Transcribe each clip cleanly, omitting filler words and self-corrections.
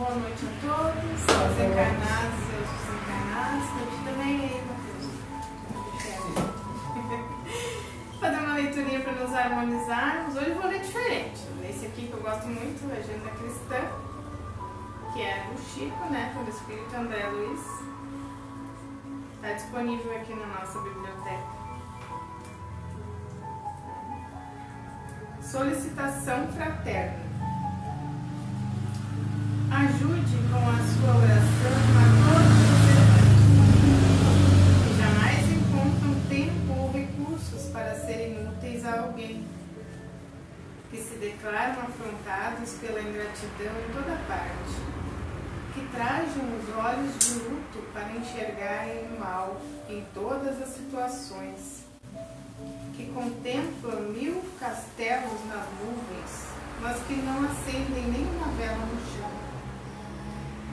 boa noite a todos, aos encarnados e aos desencarnados. Hoje também aí, Matheus. Fazer uma leiturinha para nos harmonizarmos. Hoje eu vou ler diferente. Esse aqui que eu gosto muito, Agenda Cristã, que é do Chico, né, do Espírito André Luiz. Está disponível aqui na nossa biblioteca. Solicitação fraterna. Ajude com a sua oração a todos os irmãos que jamais encontram tempo ou recursos para serem úteis a alguém, que se declaram afrontados pela ingratidão em toda parte, que trajam os olhos de luto para enxergarem o mal em todas as situações, que contemplam 1000 castelos nas nuvens, mas que não acendem nenhuma vela no chão,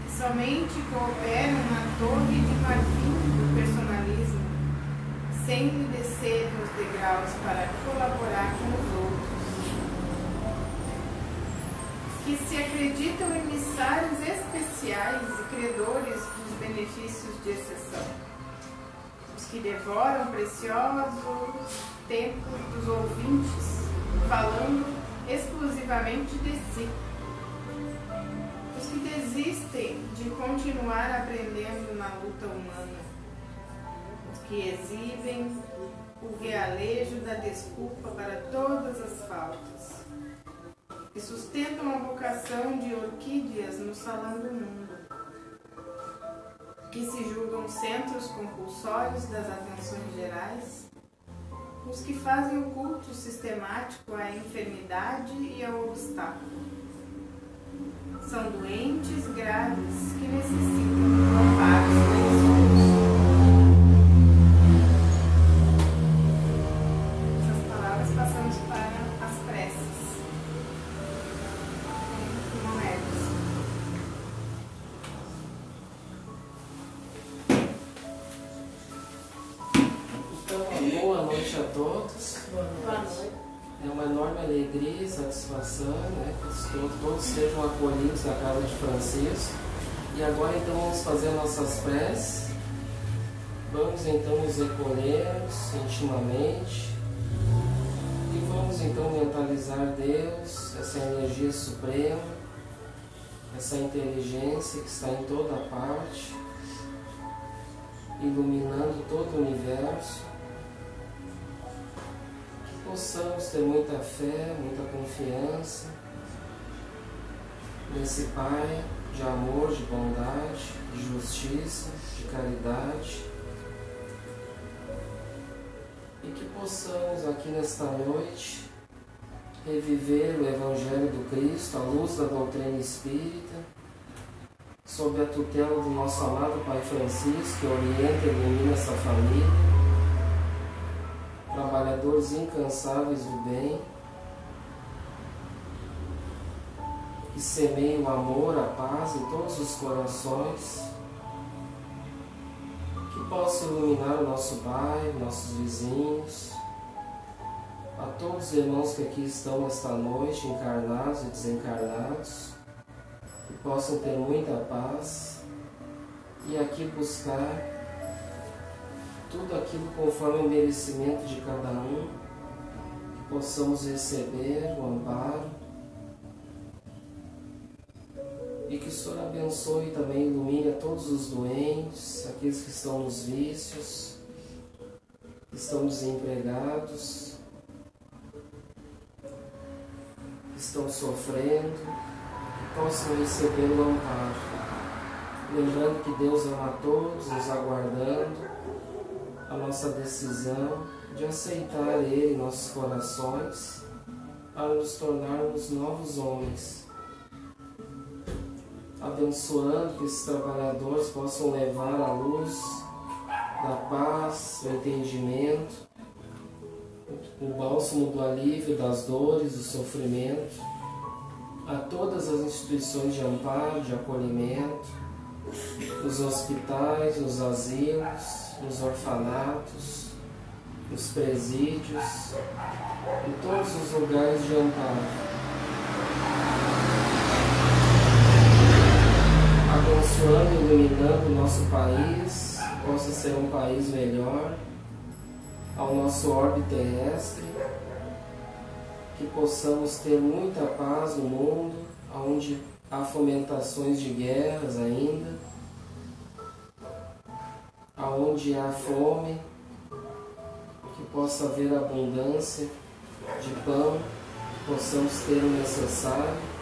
que somente cooperam na torre de marfim do personalismo, sem lhe descerem os degraus para colaborar com os outros, que se acreditam emissários especiais e credores dos benefícios de exceção, os que devoram preciosos tempos dos ouvintes, falando exclusivamente de si, os que desistem de continuar aprendendo na luta humana, os que exibem o realejo da desculpa para todas as faltas, que sustentam a vocação de orquídeas no salão do mundo, que se julgam centros compulsórios das atenções gerais, os que fazem o culto sistemático à enfermidade e ao obstáculo. São doentes graves que necessitam de amparos silenciosos. Essas palavras passamos para as preces. Boa noite a todos. Boa noite. É uma enorme alegria e satisfação, né, que todos sejam acolhidos na casa de Francisco. E agora então vamos fazer nossas preces. Vamos então nos recolhermos intimamente e vamos então mentalizar Deus, essa energia suprema, essa inteligência que está em toda parte, iluminando todo o universo. Possamos ter muita fé, muita confiança nesse Pai de amor, de bondade, de justiça, de caridade, e que possamos aqui nesta noite reviver o Evangelho do Cristo à luz da doutrina espírita, sob a tutela do nosso amado Pai Francisco, que orienta e ilumina essa família, trabalhadores incansáveis do bem, que semeiam o amor, a paz em todos os corações, que possam iluminar o nosso bairro, nossos vizinhos, a todos os irmãos que aqui estão esta noite, encarnados e desencarnados, que possam ter muita paz e aqui buscar tudo aquilo conforme o merecimento de cada um, que possamos receber o amparo e que o Senhor abençoe e também ilumine a todos os doentes, aqueles que estão nos vícios, que estão desempregados, que estão sofrendo, que possam receber o amparo. Lembrando que Deus ama a todos, nos aguardando a nossa decisão de aceitar Ele em nossos corações para nos tornarmos novos homens, abençoando que esses trabalhadores possam levar a luz da paz, do entendimento, o bálsamo do alívio das dores, do sofrimento, a todas as instituições de amparo, de acolhimento, nos hospitais, nos asilos, nos orfanatos, nos presídios, em todos os lugares de amparo. iluminando o nosso país, possa ser um país melhor, ao nosso orbe terrestre, que possamos ter muita paz no mundo, onde há fomentações de guerras ainda, aonde há fome, que possa haver abundância de pão, que possamos ter o necessário,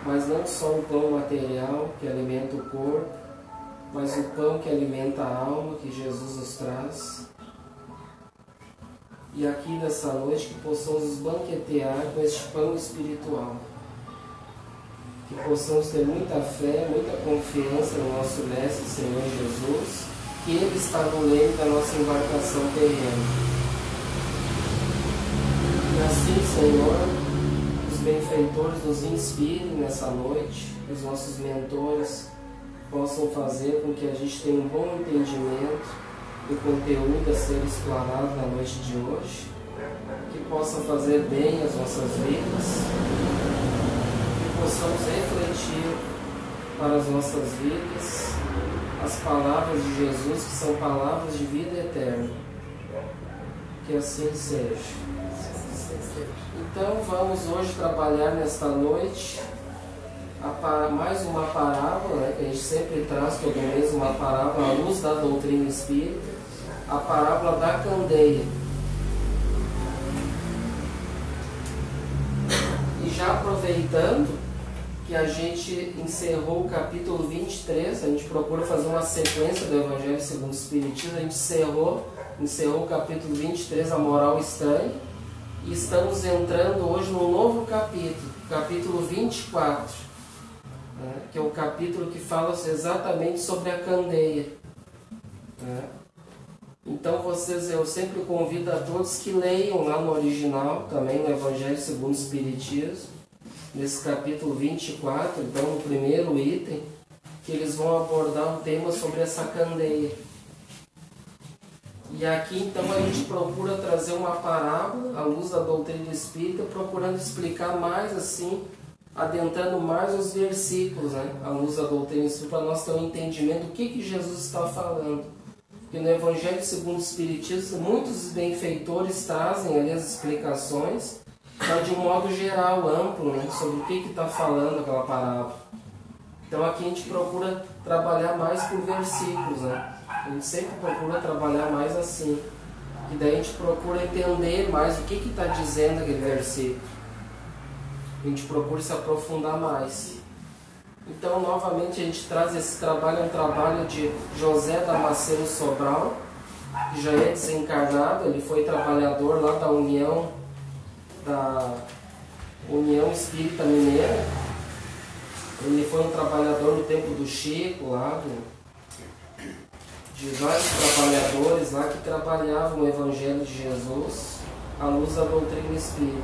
mas não só o pão material que alimenta o corpo, mas o pão que alimenta a alma, que Jesus nos traz. E aqui nessa noite que possamos nos banquetear com este pão espiritual, que possamos ter muita fé, muita confiança no nosso Mestre Senhor Jesus, que Ele está no leme da nossa embarcação terrena. E assim, Senhor, os benfeitores nos inspirem nessa noite, que os nossos mentores possam fazer com que a gente tenha um bom entendimento do conteúdo a ser explanado na noite de hoje, que possa fazer bem as nossas vidas, que possamos refletir para as nossas vidas as palavras de Jesus, que são palavras de vida eterna. Que assim seja. Então vamos hoje trabalhar nesta noite mais uma parábola, né, que a gente sempre traz todo mês uma parábola à luz da doutrina espírita, a parábola da candeia. E já aproveitando que a gente encerrou o capítulo 23, a gente procura fazer uma sequência do Evangelho segundo o Espiritismo, a gente encerrou o capítulo 23, a moral estranha, e estamos entrando hoje num novo capítulo 24. Que é o capítulo que fala exatamente sobre a candeia. Então eu sempre convido a todos que leiam lá no original, também no Evangelho segundo o Espiritismo, nesse capítulo 24, então no primeiro item, que eles vão abordar um tema sobre essa candeia. E aqui então a gente procura trazer uma parábola à luz da doutrina espírita, procurando explicar mais assim, adentrando mais os versículos, né, à luz da doutrina espírita, para nós ter um entendimento do que Jesus está falando. Porque no Evangelho segundo o Espiritismo, muitos benfeitores trazem ali as explicações, mas de um modo geral, amplo, né, sobre o que está falando aquela parábola. Então aqui a gente procura trabalhar mais por versículos, né? A gente sempre procura trabalhar mais assim. E daí a gente procura entender mais o que está dizendo aquele versículo. A gente procura se aprofundar mais. Então, novamente, a gente traz esse trabalho, é um trabalho de José Damasceno Sobral, que já é desencarnado, ele foi trabalhador lá da União Espírita Mineira. Ele foi um trabalhador no tempo do Chico, lá de vários trabalhadores lá que trabalhavam no Evangelho de Jesus à luz da doutrina espírita.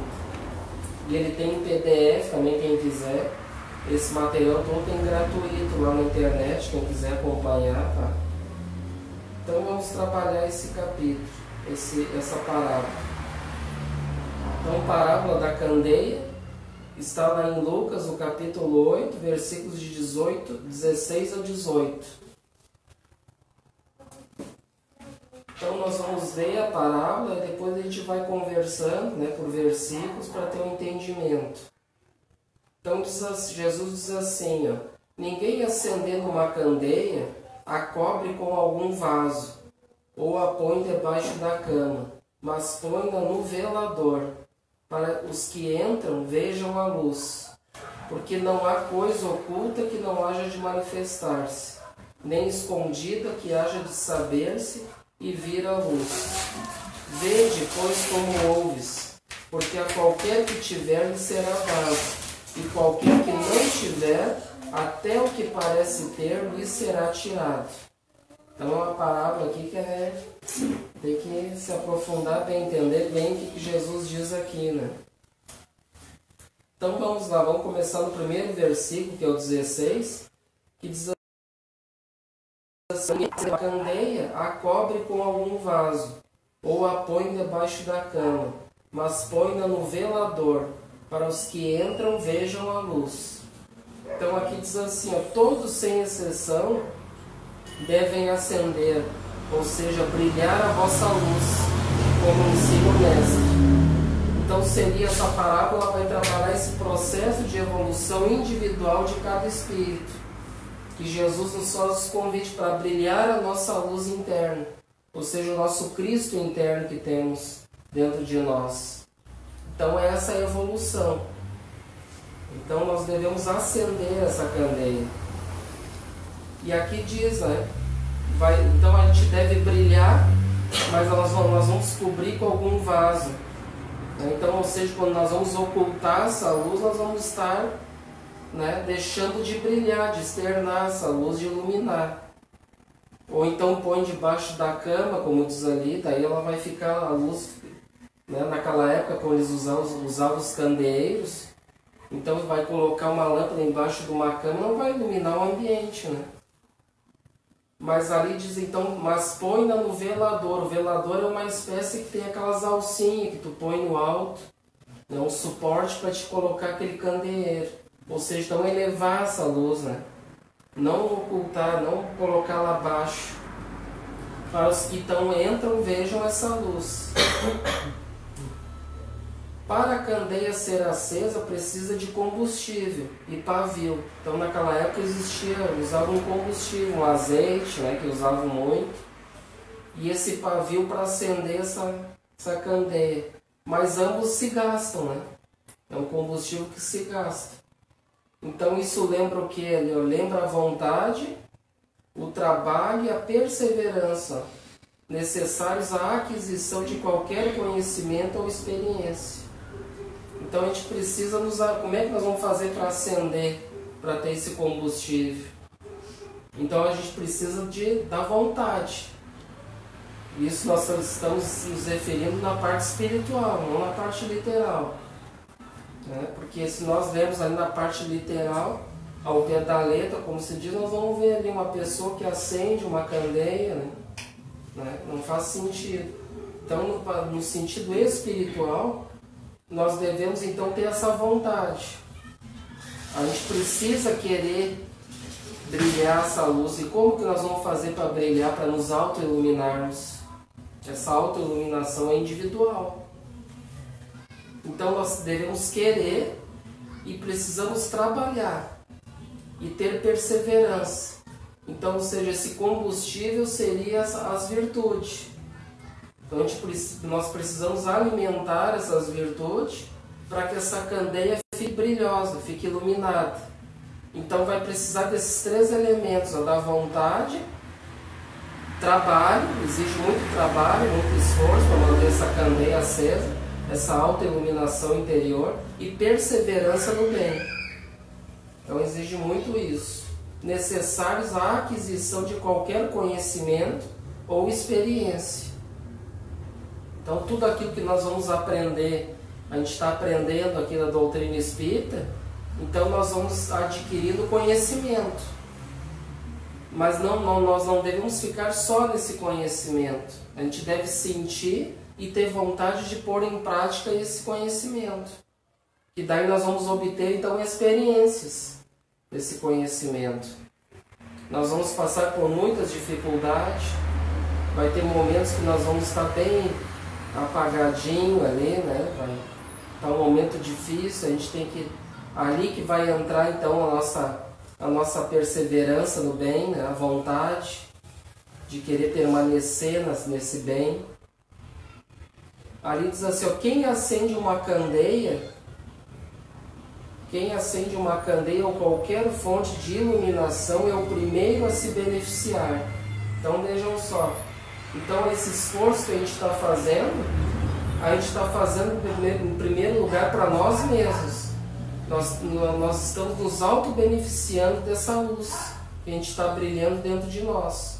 E ele tem em PDF também, quem quiser. Esse material todo tem gratuito lá na internet, quem quiser acompanhar, tá? Então vamos trabalhar esse capítulo, essa parábola. Então, parábola da candeia está lá em Lucas, no capítulo 8, versículos de 16 a 18. Então nós vamos ler a parábola e depois a gente vai conversando, né, por versículos para ter um entendimento. Então Jesus diz assim, ninguém acendendo uma candeia a cobre com algum vaso, ou a põe debaixo da cama, mas põe-na no velador, para os que entram vejam a luz. Porque não há coisa oculta que não haja de manifestar-se, nem escondida que haja de saber-se e vir à luz. Vede, pois, como ouves, porque a qualquer que tiver lhe será dado, e qualquer que não tiver, até o que parece ter lhe será tirado. Então é uma parábola aqui que tem que se aprofundar bem, entender bem o que Jesus diz aqui, né? Então vamos lá, vamos começar no primeiro versículo, que é o 16, que diz assim: a candeia a cobre com algum vaso, ou a põe debaixo da cama, mas põe-na no velador, para os que entram vejam a luz. Então aqui diz assim, ó, todos sem exceção devem acender, ou seja, brilhar a vossa luz, como ensina o Mestre. Então seria essa parábola, vai trabalhar esse processo de evolução individual de cada espírito. Que Jesus nos faz o convite para brilhar a nossa luz interna, ou seja, o nosso Cristo interno que temos dentro de nós. Então essa é a evolução. Então nós devemos acender essa candeia. E aqui diz, né? Então a gente deve brilhar, mas nós vamos descobrir com algum vaso. Então, ou seja, quando nós vamos ocultar essa luz, nós vamos estar, né, deixando de brilhar, de externar essa luz, de iluminar. Ou então põe debaixo da cama, como diz ali, daí ela vai ficar a luz, né, naquela época quando eles usavam os candeeiros, então vai colocar uma lâmpada embaixo de uma cama, não vai iluminar o ambiente, né? Mas ali diz então, mas põe-na no velador. O velador é uma espécie que tem aquelas alcinhas que tu põe no alto, né, um suporte para te colocar aquele candeeiro. Ou seja, então elevar essa luz, né? Não ocultar, não colocar lá abaixo. Para os que então entram, vejam essa luz. Para a candeia ser acesa, precisa de combustível e pavio. Então, naquela época usavam um combustível, um azeite, né, que usavam muito. E esse pavio para acender essa candeia. Mas ambos se gastam, né? É um combustível que se gasta. Então, isso lembra o quê? Lembra a vontade, o trabalho e a perseverança necessários à aquisição de qualquer conhecimento ou experiência. Então a gente precisa como é que nós vamos fazer para acender, para ter esse combustível? Então a gente precisa da vontade. Isso nós estamos nos referindo na parte espiritual, não na parte literal. Né? Porque se nós vemos ali na parte literal, ao pé da letra, como se diz, nós vamos ver ali uma pessoa que acende uma candeia, né? Não faz sentido. Então no sentido espiritual, nós devemos então ter essa vontade. A gente precisa querer brilhar essa luz. E como que nós vamos fazer para brilhar, para nos auto-iluminarmos? Essa auto-iluminação é individual. Então nós devemos querer e precisamos trabalhar e ter perseverança. Então, ou seja, esse combustível seria as virtudes. Então nós precisamos alimentar essas virtudes para que essa candeia fique brilhosa, fique iluminada. Então vai precisar desses três elementos, da vontade, trabalho, exige muito trabalho, muito esforço para manter essa candeia acesa, essa autoiluminação interior, e perseverança no bem. Então exige muito isso. Necessários à aquisição de qualquer conhecimento ou experiência. Então tudo aquilo que nós vamos aprender, a gente está aprendendo aqui na doutrina espírita, então nós vamos adquirindo conhecimento. Mas nós não devemos ficar só nesse conhecimento. A gente deve sentir e ter vontade de pôr em prática esse conhecimento. E daí nós vamos obter então experiências desse conhecimento. Nós vamos passar por muitas dificuldades, vai ter momentos que nós vamos estar bem apagadinho ali, né? Vai estar um momento difícil, a gente tem que... Ali que vai entrar então a nossa perseverança no bem, né? A vontade de querer permanecer nesse bem. Ali diz assim, ó, quem acende uma candeia ou qualquer fonte de iluminação é o primeiro a se beneficiar. Então vejam só. Então esse esforço que a gente está fazendo em primeiro lugar para nós mesmos. Nós estamos nos auto-beneficiando dessa luz que a gente está brilhando dentro de nós.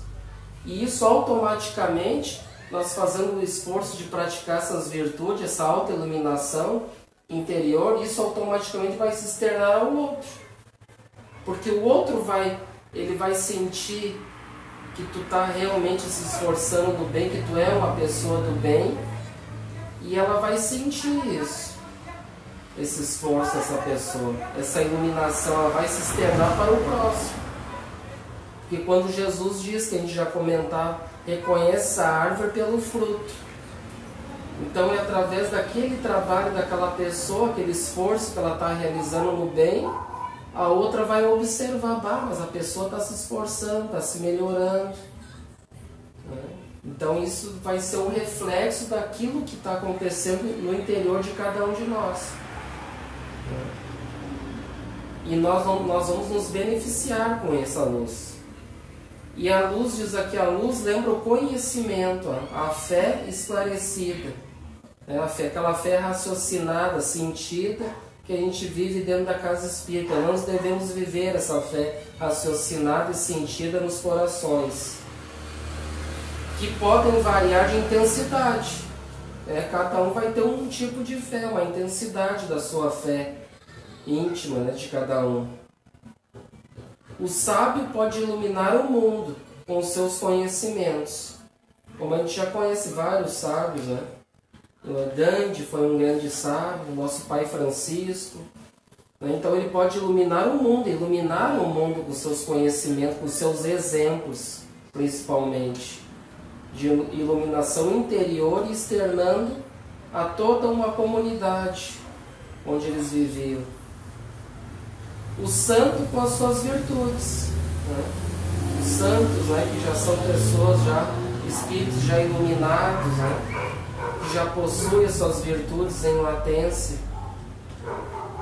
E isso automaticamente, nós fazendo o esforço de praticar essas virtudes, essa auto-iluminação interior, isso automaticamente vai se externar ao outro. Porque o outro vai sentir que tu está realmente se esforçando do bem, que tu é uma pessoa do bem, e ela vai sentir isso. esse esforço dessa pessoa. Essa iluminação ela vai se externar para o próximo. Porque quando Jesus diz, que a gente já comentava, reconhece a árvore pelo fruto. Então é através daquele trabalho daquela pessoa, aquele esforço que ela está realizando no bem, a outra vai observar, mas a pessoa está se esforçando, está se melhorando. Então isso vai ser um reflexo daquilo que está acontecendo no interior de cada um de nós. E nós vamos nos beneficiar com essa luz. E a luz, diz aqui, a luz lembra o conhecimento, a fé esclarecida. Aquela fé raciocinada, sentida, que a gente vive dentro da casa espírita. Nós devemos viver essa fé raciocinada e sentida nos corações, que podem variar de intensidade. Cada um vai ter um tipo de fé, uma intensidade da sua fé íntima, de cada um. O sábio pode iluminar o mundo com os seus conhecimentos. Como a gente já conhece vários sábios, Gandhi foi um grande sábio, nosso pai Francisco. Então ele pode iluminar o mundo com seus conhecimentos, com seus exemplos, principalmente, de iluminação interior e externando a toda uma comunidade onde eles viviam. O santo com as suas virtudes. Os santos, que já são pessoas, espíritos já iluminados, que já possuem as suas virtudes em latência.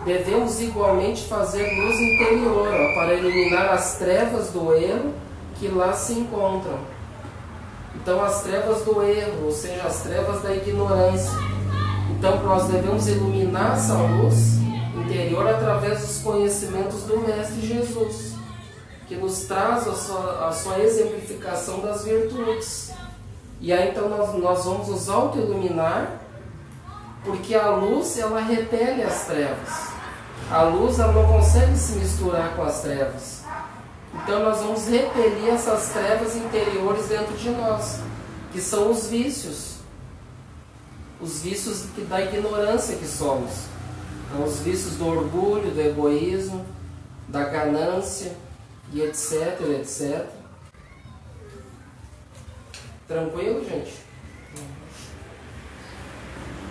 Devemos igualmente fazer luz interior, para iluminar as trevas do erro que lá se encontram. Então as trevas do erro, ou seja, as trevas da ignorância. Então nós devemos iluminar essa luz interior através dos conhecimentos do Mestre Jesus, que nos traz a sua exemplificação das virtudes. E aí então nós vamos nos auto-iluminar, porque a luz ela repele as trevas. A luz ela não consegue se misturar com as trevas. Então nós vamos repelir essas trevas interiores dentro de nós, que são os vícios da ignorância que somos. Então, os vícios do orgulho, do egoísmo, da ganância e etc, etc. Tranquilo, gente?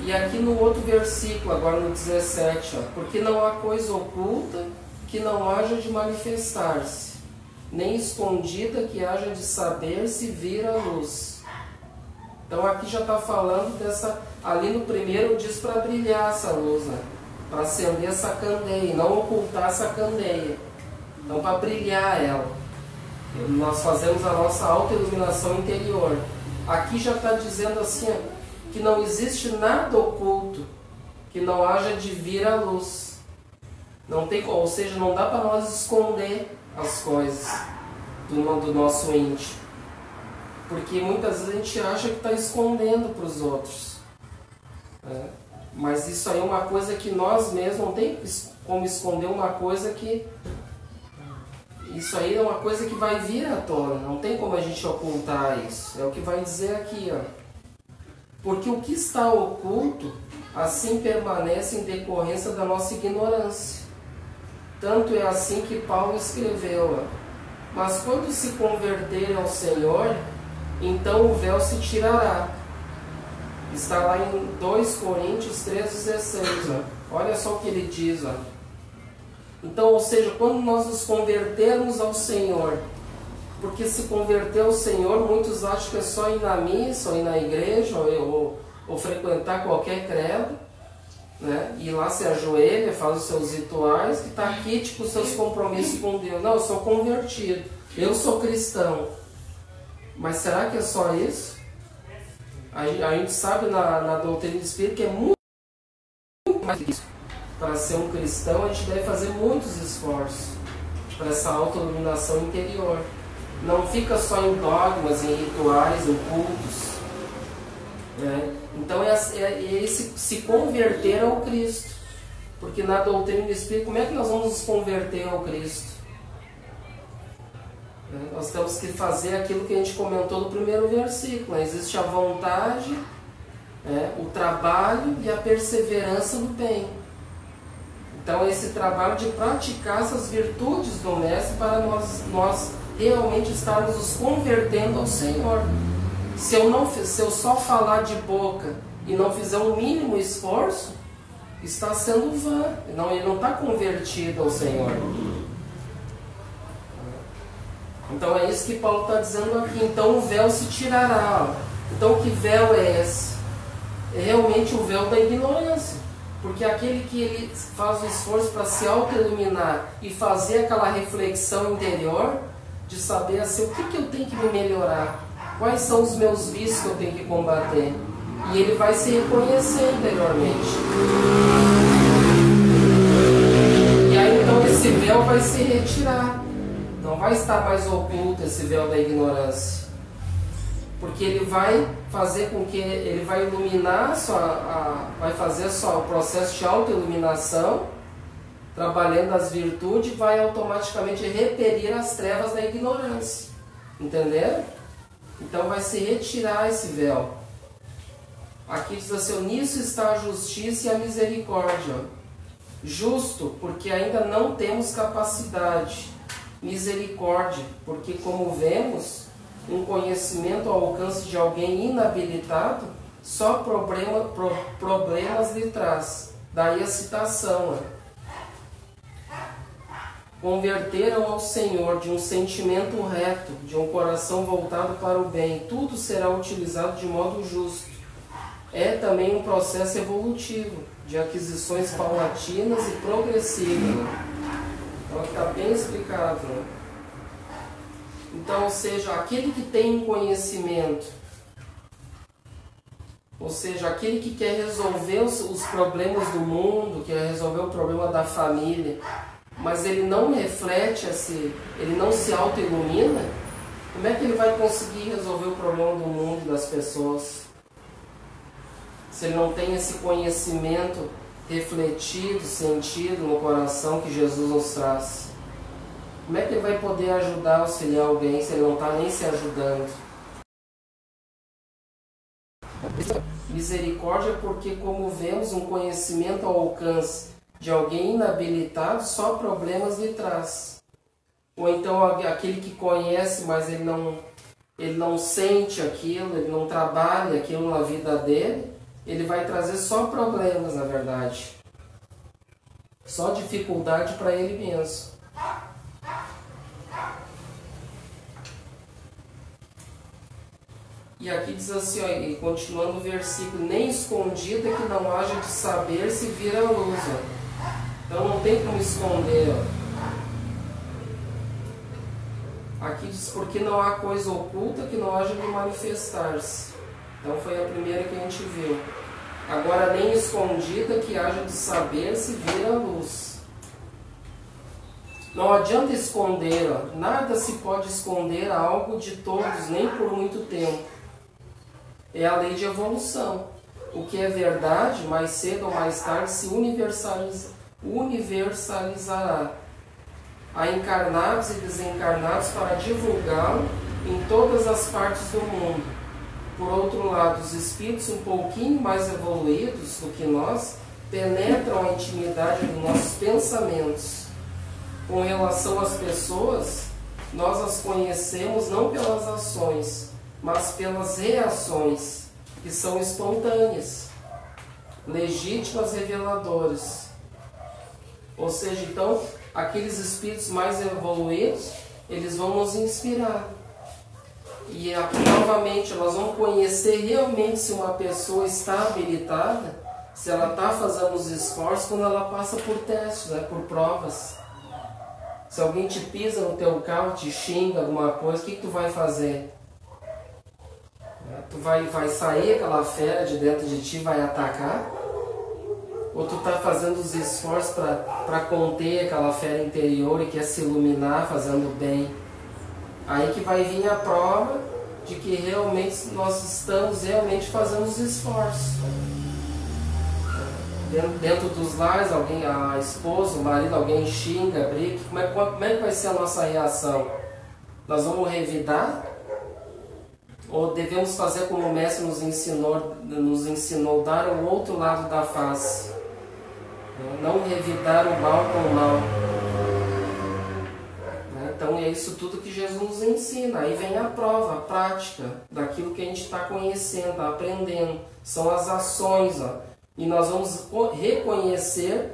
E aqui no outro versículo, agora no 17, porque não há coisa oculta que não haja de manifestar-se, nem escondida que haja de saber-se vir à luz. Então aqui já está falando dessa... Ali no primeiro diz para brilhar essa luz, para acender essa candeia, e não ocultar essa candeia. Então para brilhar ela, nós fazemos a nossa autoiluminação interior. Aqui já está dizendo assim, que não existe nada oculto que não haja de vir à luz. Não tem, ou seja, não dá para nós esconder as coisas do nosso íntimo. Porque muitas vezes a gente acha que está escondendo para os outros. Mas isso aí é uma coisa que nós mesmos não tem como esconder, uma coisa que... Isso aí é uma coisa que vai vir à tona, não tem como a gente ocultar isso. É o que vai dizer aqui, Porque o que está oculto, assim permanece em decorrência da nossa ignorância. Tanto é assim que Paulo escreveu, mas quando se converterem ao Senhor, então o véu se tirará. Está lá em 2 Coríntios 3,16. Olha só o que ele diz. Então, ou seja, quando nós nos convertermos ao Senhor, porque se converter ao Senhor, muitos acham que é só ir na missa, ou ir na igreja, ou frequentar qualquer credo, e lá se ajoelha, faz os seus rituais, que está quite com os seus compromissos com Deus. Não, eu sou convertido, eu sou cristão. Mas será que é só isso? A gente sabe na doutrina do Espírito que é muito mais que isso. Para ser um cristão, a gente deve fazer muitos esforços para essa autoiluminação interior. Não fica só em dogmas, em rituais, em cultos. Então é esse se converter ao Cristo. Porque na doutrina do Espírito, como é que nós vamos nos converter ao Cristo? Nós temos que fazer aquilo que a gente comentou no primeiro versículo. Existe a vontade, o trabalho e a perseverança no bem. Então, esse trabalho de praticar essas virtudes do Mestre para nós realmente estarmos nos convertendo ao Senhor. Se eu só falar de boca e não fizer um mínimo esforço, está sendo vã. Ele não está convertido ao Senhor. Então é isso que Paulo está dizendo aqui. Então o véu se tirará. Então que véu é esse? É realmente o véu da ignorância. Porque aquele que ele faz o esforço para se auto-iluminar e fazer aquela reflexão interior de saber assim, o que eu tenho que me melhorar, quais são os meus vícios que eu tenho que combater, e ele vai se reconhecer interiormente. E aí então esse véu vai se retirar, não vai estar mais oculto esse véu da ignorância, porque ele vai fazer com que ele vai iluminar vai fazer só o processo de autoiluminação, trabalhando as virtudes, vai automaticamente repelir as trevas da ignorância. Entenderam? Então vai se retirar esse véu. Aqui diz assim: nisso está a justiça e a misericórdia. Justo, porque ainda não temos capacidade. Misericórdia, porque como vemos, um conhecimento ao alcance de alguém inabilitado, só problemas lhe traz. Daí a citação. Converteram ao Senhor de um sentimento reto, de um coração voltado para o bem. Tudo será utilizado de modo justo. É também um processo evolutivo, de aquisições paulatinas e progressivas. Então está bem explicado. Então, ou seja, aquele que tem um conhecimento, ou seja, aquele que quer resolver os problemas do mundo, quer resolver o problema da família, mas ele não reflete, ele não se auto-ilumina, como é que ele vai conseguir resolver o problema do mundo e das pessoas? Se ele não tem esse conhecimento refletido, sentido no coração que Jesus nos traz. Como é que ele vai poder ajudar, auxiliar alguém se ele não está nem se ajudando? Misericórdia, porque como vemos, um conhecimento ao alcance de alguém inabilitado, só problemas lhe traz. Ou então aquele que conhece, mas ele não sente aquilo, ele não trabalha aquilo na vida dele, ele vai trazer só problemas, na verdade. Só dificuldade para ele mesmo. E aqui diz assim, ó, e continuando o versículo: nem escondida que não haja de saber se vir a luz. Ó. Então não tem como esconder. Ó. Aqui diz: porque não há coisa oculta que não haja de manifestar-se. Então foi a primeira que a gente viu. Agora, nem escondida que haja de saber se vir a luz. Não adianta esconder, ó. Nada se pode esconder algo de todos, nem por muito tempo. É a lei de evolução. O que é verdade, mais cedo ou mais tarde, se universalizará. Há encarnados e desencarnados para divulgá-lo em todas as partes do mundo. Por outro lado, os espíritos um pouquinho mais evoluídos do que nós penetram a intimidade dos nossos pensamentos. Com relação às pessoas, nós as conhecemos não pelas ações, mas pelas reações, que são espontâneas, legítimas, reveladoras. Ou seja, então, aqueles espíritos mais evoluídos, eles vão nos inspirar. E aqui, novamente, nós vamos conhecer realmente se uma pessoa está habilitada, se ela está fazendo os esforços, quando ela passa por testes, né, por provas. Se alguém te pisa no teu carro, te xinga alguma coisa, o que tu vai fazer? Tu vai sair aquela fera de dentro de ti, vai atacar? Ou tu está fazendo os esforços para conter aquela fera interior e quer se iluminar fazendo bem? Aí que vai vir a prova de que realmente nós estamos realmente fazendo os esforços. Dentro dos lares, alguém, a esposa, o marido, alguém xinga, briga, como é que vai ser a nossa reação? Nós vamos revidar? Ou devemos fazer como o Mestre nos ensinou, dar o outro lado da face? Não revidar o mal com o mal. Então é isso tudo que Jesus nos ensina. Aí vem a prova, a prática daquilo que a gente está conhecendo, aprendendo. São as ações. E nós vamos reconhecer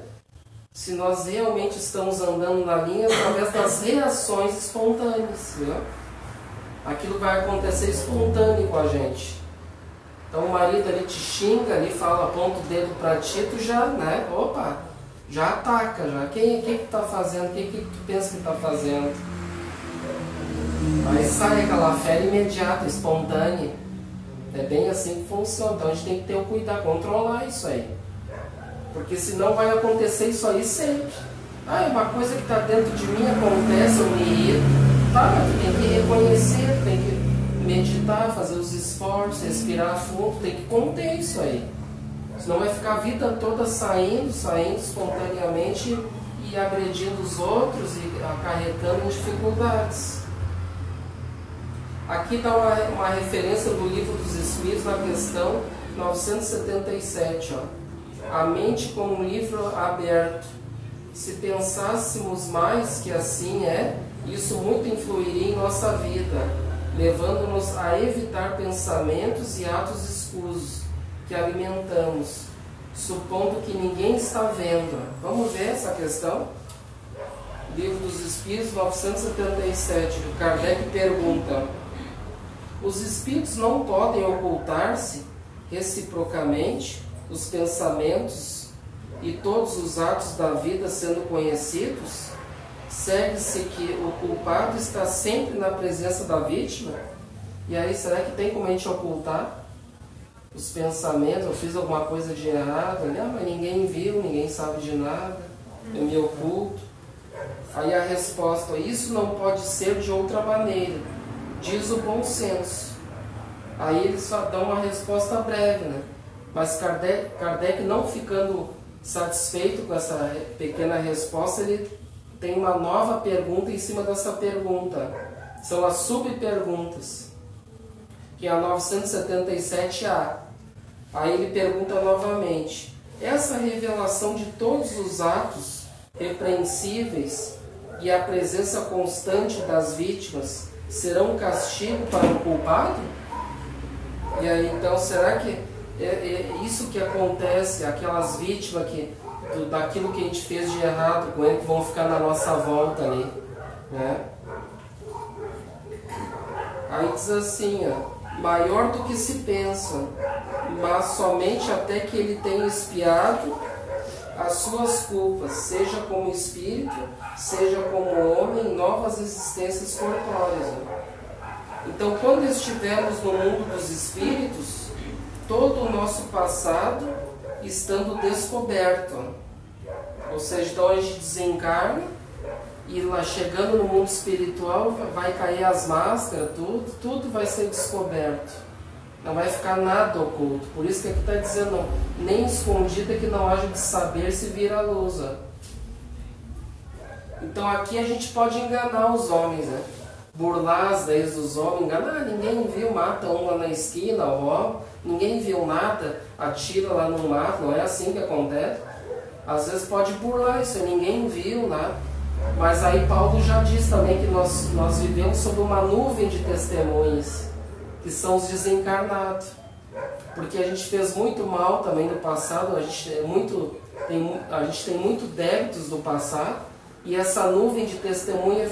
se nós realmente estamos andando na linha através das reações espontâneas. Aquilo vai acontecer espontâneo com a gente. Então o marido ali te xinga, ali fala, aponta o dedo para ti, tu já, né? Opa, já ataca, já. Quem que tá fazendo? O que tu pensa que tá fazendo? Aí sai aquela fé imediata, espontânea. É bem assim que funciona. Então a gente tem que ter o cuidado, controlar isso aí. Porque senão vai acontecer isso aí sempre. É uma coisa que está dentro de mim, acontece, eu me irrito. Tá, mas tu tem que reconhecer, tem que meditar, fazer os esforços, respirar fundo, tem que conter isso aí. Senão vai ficar a vida toda saindo espontaneamente e agredindo os outros e acarretando dificuldades. Aqui dá uma referência do Livro dos Espíritos na questão 977. A mente como um livro aberto. Se pensássemos mais que assim isso muito influiria em nossa vida, levando-nos a evitar pensamentos e atos escusos que alimentamos, supondo que ninguém está vendo. Vamos ver essa questão? Livro dos Espíritos, 977. O Kardec pergunta: os espíritos não podem ocultar-se reciprocamente, os pensamentos e todos os atos da vida sendo conhecidos? Segue-se que o culpado está sempre na presença da vítima? E aí, será que tem como a gente ocultar os pensamentos? Eu fiz alguma coisa de errado, mas ninguém viu, ninguém sabe de nada, eu me oculto. Aí a resposta: isso não pode ser de outra maneira, diz o bom senso. Aí eles só dão uma resposta breve, Mas Kardec, não ficando satisfeito com essa pequena resposta, ele tem uma nova pergunta em cima dessa pergunta. São as subperguntas, que é a 977A. Aí ele pergunta novamente: essa revelação de todos os atos repreensíveis e a presença constante das vítimas serão um castigo para o culpado? E aí, então, será que é isso que acontece, aquelas vítimas daquilo que a gente fez de errado com ele, que vão ficar na nossa volta ali, Aí diz assim, maior do que se pensa, mas somente até que ele tenha expiado as suas culpas, seja como espírito, seja como homem, em novas existências corpóreas. Então, quando estivermos no mundo dos espíritos, todo o nosso passado estando descoberto. Ou seja, então a gente desencarna e lá chegando no mundo espiritual vai cair as máscaras, tudo vai ser descoberto. Não vai ficar nada oculto. Por isso que aqui está dizendo, nem escondida que não haja de saber se vir à luz. Então aqui a gente pode enganar os homens, burlar as leis dos homens, enganar, ninguém viu, mata um lá na esquina, ninguém viu nada, atira lá no mato, não é assim que acontece. Às vezes pode burlar isso, ninguém viu nada. Mas aí Paulo já diz também que nós vivemos sob uma nuvem de testemunhas, que são os desencarnados. Porque a gente fez muito mal também no passado, a gente tem muito débitos do passado, e essa nuvem de testemunha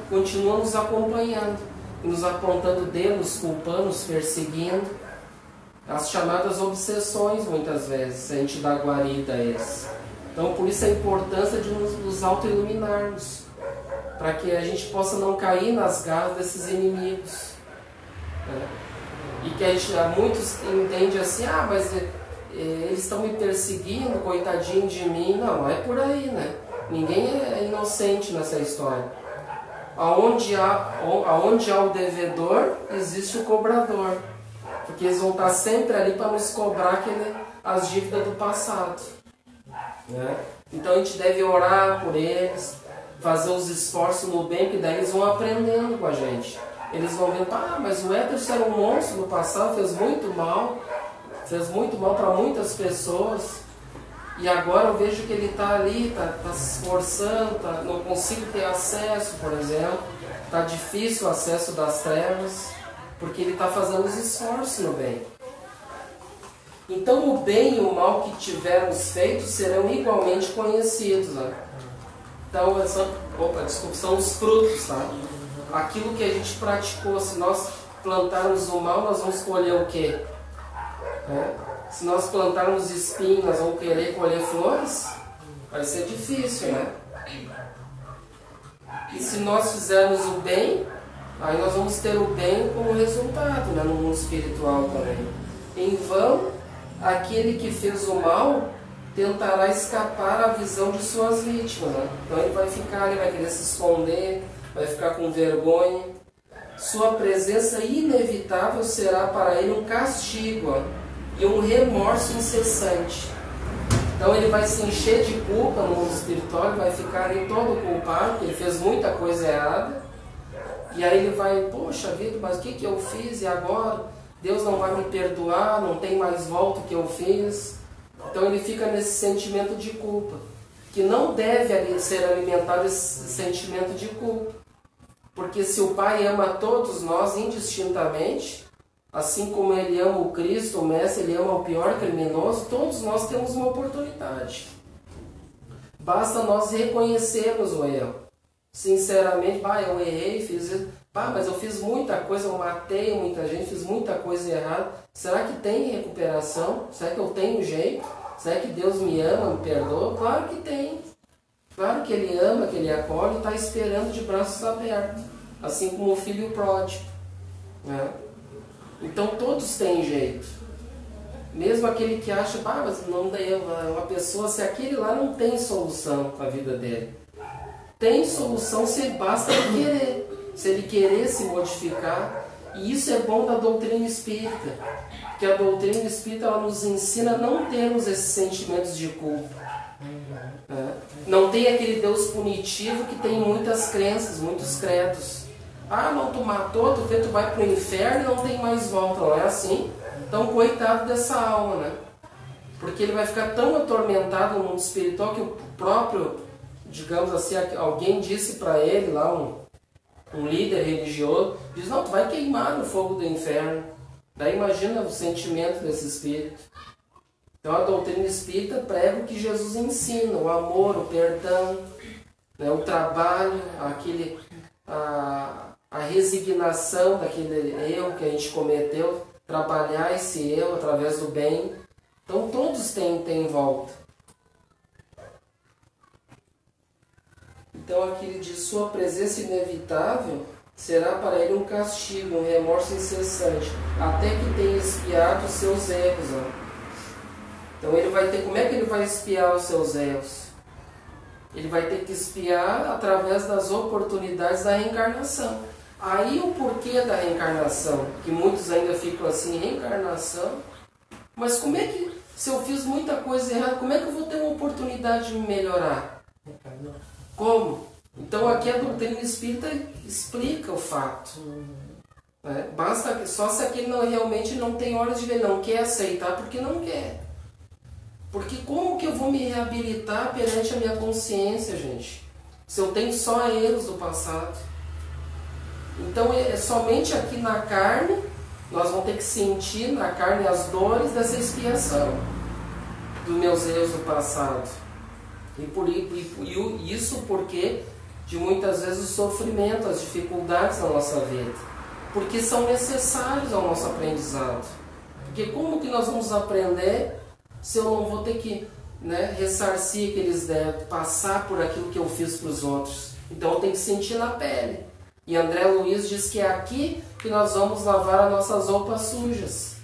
continua nos acompanhando, nos apontando dedos, nos culpando, nos perseguindo. As chamadas obsessões, muitas vezes, se a gente dá guarida a eles. Então, por isso a importância de nos auto-iluminarmos, para que a gente possa não cair nas garras desses inimigos. E que muitos entendem assim, mas eles estão me perseguindo, coitadinho de mim. Não é por aí, Ninguém é inocente nessa história. Aonde há o devedor, existe o cobrador. Porque eles vão estar sempre ali para nos cobrar as dívidas do passado. Então a gente deve orar por eles, fazer os esforços no bem, que daí eles vão aprendendo com a gente. Eles vão vendo, mas o Ederson era um monstro no passado, fez muito mal para muitas pessoas. E agora eu vejo que ele está ali, está se esforçando, não consigo ter acesso, por exemplo. Está difícil o acesso das trevas, porque ele está fazendo os esforços no bem. Então o bem e o mal que tivermos feito serão igualmente conhecidos. Né? Então, são os frutos, tá? Aquilo que a gente praticou, se nós plantarmos o mal, nós vamos colher o quê? Se nós plantarmos espinhos, nós vamos querer colher flores? Vai ser difícil, né? E se nós fizermos o bem, aí nós vamos ter o bem como resultado, né? No mundo espiritual também. Em vão, aquele que fez o mal tentará escapar à visão de suas vítimas, né? Então ele vai querer se esconder, vai ficar com vergonha. Sua presença inevitável será para ele um castigo, ó, e um remorso incessante. Então ele vai se encher de culpa no mundo espiritual, ele vai ficar ali todo culpado, porque ele fez muita coisa errada. E aí ele vai, poxa vida, mas o que eu fiz e agora? Deus não vai me perdoar, não tem mais volta o que eu fiz. Então ele fica nesse sentimento de culpa, que não deve ser alimentado esse sentimento de culpa. Porque se o Pai ama todos nós indistintamente, assim como Ele ama o Cristo, o Mestre, Ele ama o pior criminoso, todos nós temos uma oportunidade. Basta nós reconhecermos o erro. Sinceramente, eu errei, fiz isso. Mas eu fiz muita coisa, eu matei muita gente, fiz muita coisa errada. Será que tem recuperação? Será que eu tenho jeito? Será que Deus me ama, me perdoa? Claro que tem. Claro que Ele ama, que Ele acolhe e está esperando de braços abertos. Assim como o filho pródigo. Né? Então todos têm jeito. Mesmo aquele que acha, mas não deu, uma pessoa, se aquele lá não tem solução para a vida dele. Tem solução se basta ele querer. Se ele querer se modificar. E isso é bom da doutrina espírita. Porque a doutrina espírita ela nos ensina a não termos esses sentimentos de culpa. Não tem aquele Deus punitivo que tem muitas crenças, muitos credos. Não, tu matou, tu vai para o inferno e não tem mais volta. Não é assim? Então, coitado dessa alma, né? Porque ele vai ficar tão atormentado no mundo espiritual que o próprio, digamos assim, alguém disse para ele lá, um líder religioso, diz, não, tu vai queimar no fogo do inferno. Daí imagina o sentimento desse espírito. Então a doutrina espírita prega o que Jesus ensina, o amor, o perdão, né, o trabalho, a resignação daquele erro que a gente cometeu, trabalhar esse erro através do bem. Então todos têm volta. Então aqui ele diz, sua presença inevitável será para ele um castigo, um remorso incessante, até que tenha expiado os seus erros. Então ele vai ter, como é que ele vai expiar os seus erros? Ele vai ter que expiar através das oportunidades da reencarnação. Aí o porquê da reencarnação, que muitos ainda ficam assim, reencarnação, mas como é que, se eu fiz muita coisa errada, como é que eu vou ter uma oportunidade de me melhorar? Como? Então aqui a doutrina espírita explica o fato. Basta só se aquele realmente não tem olhos de ver, não quer aceitar porque não quer. Porque como que eu vou me reabilitar perante a minha consciência, gente? Se eu tenho só erros do passado. Então é somente aqui na carne, nós vamos ter que sentir na carne as dores dessa expiação dos meus erros do passado. E isso porque de muitas vezes o sofrimento, as dificuldades na nossa vida. Porque são necessários ao nosso aprendizado. Porque como que nós vamos aprender se eu não vou ter que ressarcir aqueles débitos, passar por aquilo que eu fiz para os outros? Então eu tenho que sentir na pele. E André Luiz diz que é aqui que nós vamos lavar as nossas roupas sujas.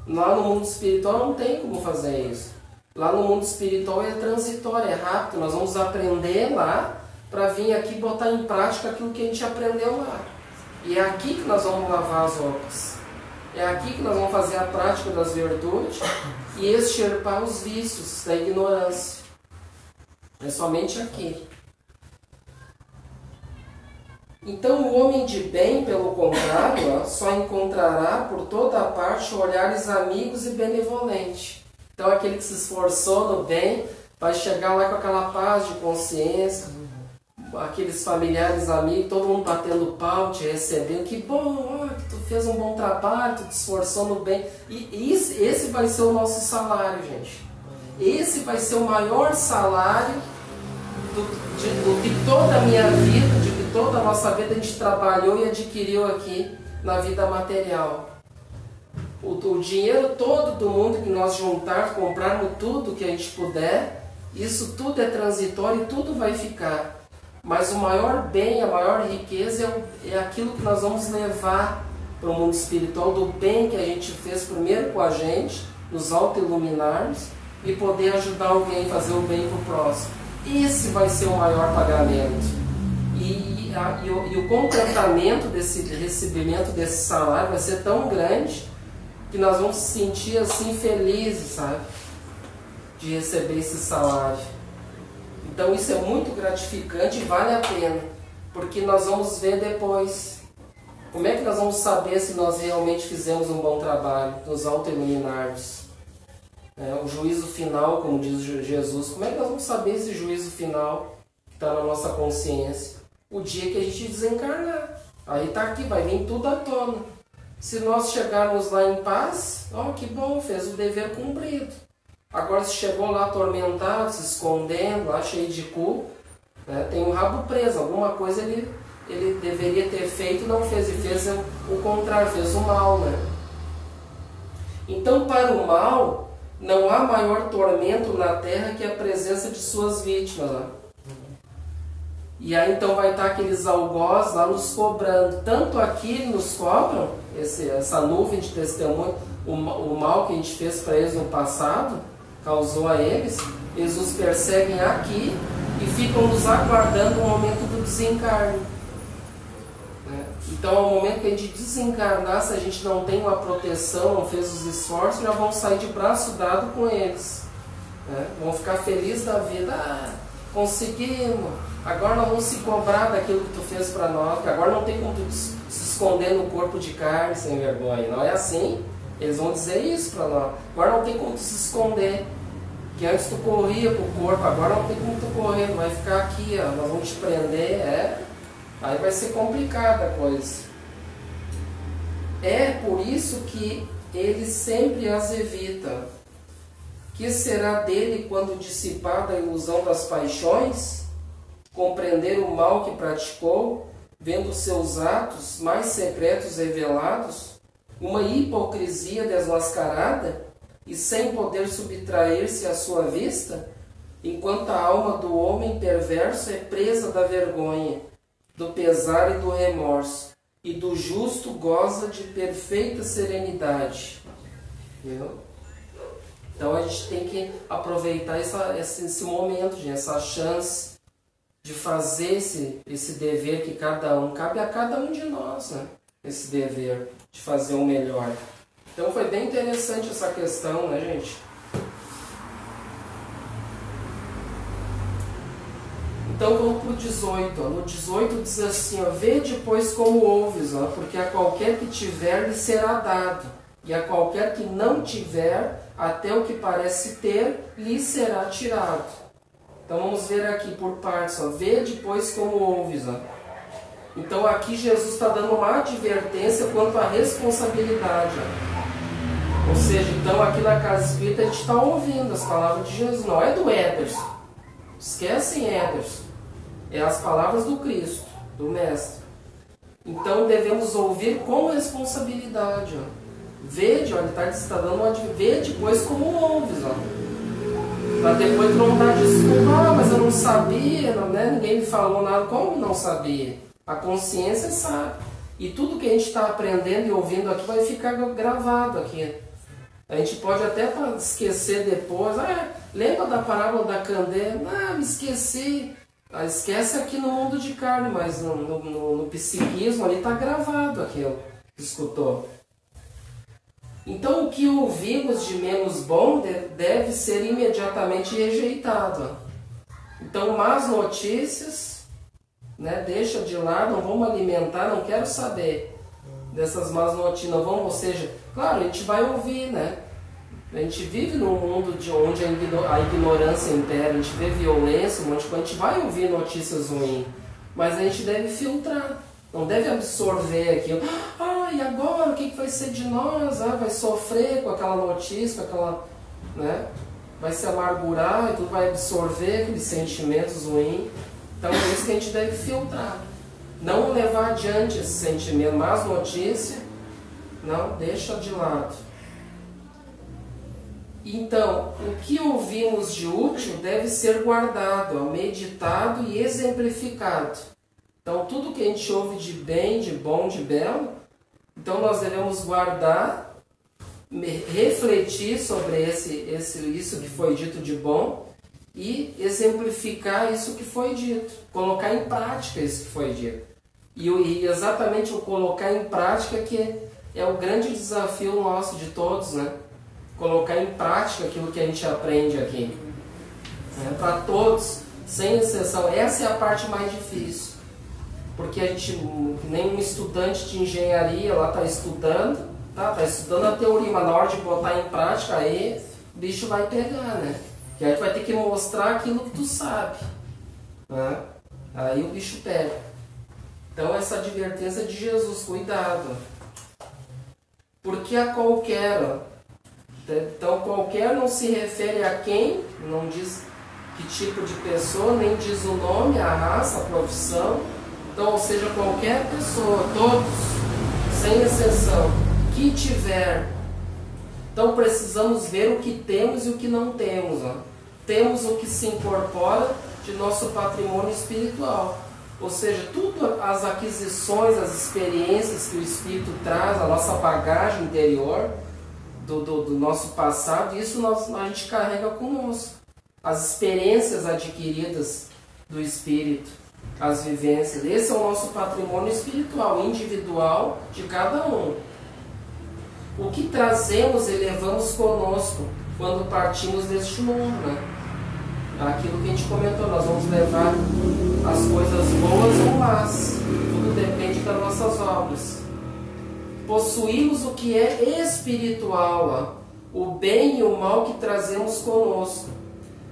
Lá no mundo espiritual não tem como fazer isso. Lá no mundo espiritual é transitório, é rápido. Nós vamos aprender lá para vir aqui botar em prática aquilo que a gente aprendeu lá. E é aqui que nós vamos lavar as roupas. É aqui que nós vamos fazer a prática das virtudes e extirpar os vícios da ignorância. É somente aqui. Então o homem de bem, pelo contrário, só encontrará por toda a parte olhares amigos e benevolentes. Então aquele que se esforçou no bem vai chegar lá com aquela paz de consciência, aqueles familiares, amigos, todo mundo batendo pau, te recebendo, que bom, ó, que tu fez um bom trabalho, tu te esforçou no bem. E esse vai ser o nosso salário, gente. Esse vai ser o maior salário do que toda a minha vida, de que toda a nossa vida a gente trabalhou e adquiriu aqui na vida material. O dinheiro todo do mundo que nós juntarmos, comprarmos tudo que a gente puder, isso tudo é transitório e tudo vai ficar. Mas o maior bem, a maior riqueza é aquilo que nós vamos levar para o mundo espiritual, do bem que a gente fez primeiro com a gente, nos auto-iluminarmos e poder ajudar alguém a fazer o bem para o próximo. Esse vai ser o maior pagamento. E o contentamento desse recebimento desse salário vai ser tão grande que nós vamos se sentir assim felizes, sabe? De receber esse salário. Então isso é muito gratificante e vale a pena, porque nós vamos ver depois. Como é que nós vamos saber se nós realmente fizemos um bom trabalho, nos auto-iluminarmos? O juízo final, como diz Jesus, como é que nós vamos saber esse juízo final que está na nossa consciência? O dia que a gente desencarnar. Aí está aqui, vai vir tudo à tona. Se nós chegarmos lá em paz, ó, que bom, fez o dever cumprido. Agora se chegou lá atormentado, se escondendo, lá cheio de culpa, né, tem um rabo preso, alguma coisa ele deveria ter feito e não fez, e fez o contrário, fez o mal, né? Então para o mal, não há maior tormento na terra que a presença de suas vítimas, né? E aí então vai estar aqueles algozes lá nos cobrando. Tanto aqui nos cobram, essa nuvem de testemunho, o mal que a gente fez para eles no passado, causou a eles, eles os perseguem aqui e ficam nos aguardando o momento do desencarne. Então, ao momento que a gente desencarnar, se a gente não tem uma proteção, não fez os esforços, já vão sair de braço dado com eles. Vão ficar felizes da vida. Ah, conseguimos! Agora nós vamos se cobrar daquilo que tu fez para nós, porque agora não tem como tu se esconder no corpo de carne sem vergonha. Não é assim? Eles vão dizer isso para nós. Agora não tem como tu se esconder. Que antes tu corria pro corpo, agora não tem como tu correr. Tu vai ficar aqui, ó, nós vamos te prender. Aí vai ser complicada a coisa. É por isso que ele sempre as evita. Que será dele quando dissipada a ilusão das paixões? Compreender o mal que praticou, vendo seus atos mais secretos revelados? Uma hipocrisia desmascarada e sem poder subtrair-se à sua vista, enquanto a alma do homem perverso é presa da vergonha, do pesar e do remorso, e do justo goza de perfeita serenidade. Entendeu? Então a gente tem que aproveitar esse momento, gente, essa chance de fazer esse dever que cabe a cada um de nós, né? Esse dever de fazer o melhor. Então foi bem interessante essa questão, né, gente? Então vamos para o 18. No 18 diz assim, ó, vede, pois, como ouves, ó, porque a qualquer que tiver lhe será dado, e a qualquer que não tiver, até o que parece ter, lhe será tirado. Então vamos ver aqui por partes, ó, vede, pois, como ouves, ó. Então aqui Jesus está dando uma advertência quanto à responsabilidade, ó. Ou seja, então aqui na Casa Espírita a gente está ouvindo as palavras de Jesus, não é do Ederson. Esquecem Ederson. É as palavras do Cristo, do Mestre. Então devemos ouvir com responsabilidade. Ó. Vede, ó, ele está dando uma vede, pois, como ouves. Para depois tu não dar desculpa, mas eu não sabia, não, né? Ninguém me falou nada. Como não sabia? A consciência sabe. E tudo que a gente está aprendendo e ouvindo aqui vai ficar gravado aqui. A gente pode até esquecer depois. Lembra da parábola da candeia? Me esqueci. Esquece aqui no mundo de carne, mas no psiquismo ali está gravado aquilo que escutou. Então o que ouvimos de menos bom deve ser imediatamente rejeitado. Então más notícias, né, deixa de lado, não vamos alimentar, não quero saber dessas más notícias, não vamos, ou seja, claro, a gente vai ouvir, né? A gente vive num mundo onde a ignorância impera, a gente vê violência, um monte de coisa, a gente vai ouvir notícias ruins, mas a gente deve filtrar, não deve absorver aquilo. Ah, e agora o que vai ser de nós? Ah, vai sofrer com aquela notícia, com aquela, né? Vai se amargurar e tudo, vai absorver aqueles sentimentos ruins. Então é isso que a gente deve filtrar. Não levar adiante esse sentimento, más notícia, não, deixa de lado. Então, o que ouvimos de útil deve ser guardado, meditado e exemplificado. Então, tudo que a gente ouve de bem, de bom, de belo, então nós devemos guardar, refletir sobre isso que foi dito de bom e exemplificar isso que foi dito, colocar em prática isso que foi dito. E exatamente o colocar em prática que é o grande desafio nosso de todos, né? Colocar em prática aquilo que a gente aprende aqui. Para todos, sem exceção. Essa é a parte mais difícil. Porque a gente, nem um estudante de engenharia lá está estudando, tá estudando a teoria, mas na hora de botar em prática, aí o bicho vai pegar, né? Que aí tu vai ter que mostrar aquilo que tu sabe. Né? Aí o bicho pega. Então essa advertência de Jesus, cuidado. Porque a qualquer... Então, qualquer não se refere a quem, não diz que tipo de pessoa, nem diz o nome, a raça, a profissão. Então, ou seja, qualquer pessoa, todos, sem exceção, que tiver. Então, precisamos ver o que temos e o que não temos. Ó. Temos o que se incorpora de nosso patrimônio espiritual. Ou seja, tudo as aquisições, as experiências que o Espírito traz, a nossa bagagem interior, do nosso passado, isso a gente carrega conosco. As experiências adquiridas do Espírito, as vivências, esse é o nosso patrimônio espiritual, individual de cada um. O que trazemos e levamos conosco quando partimos deste mundo, né? Aquilo que a gente comentou, nós vamos levar as coisas boas ou más, tudo depende das nossas obras. Possuímos o que é espiritual, o bem e o mal que trazemos conosco,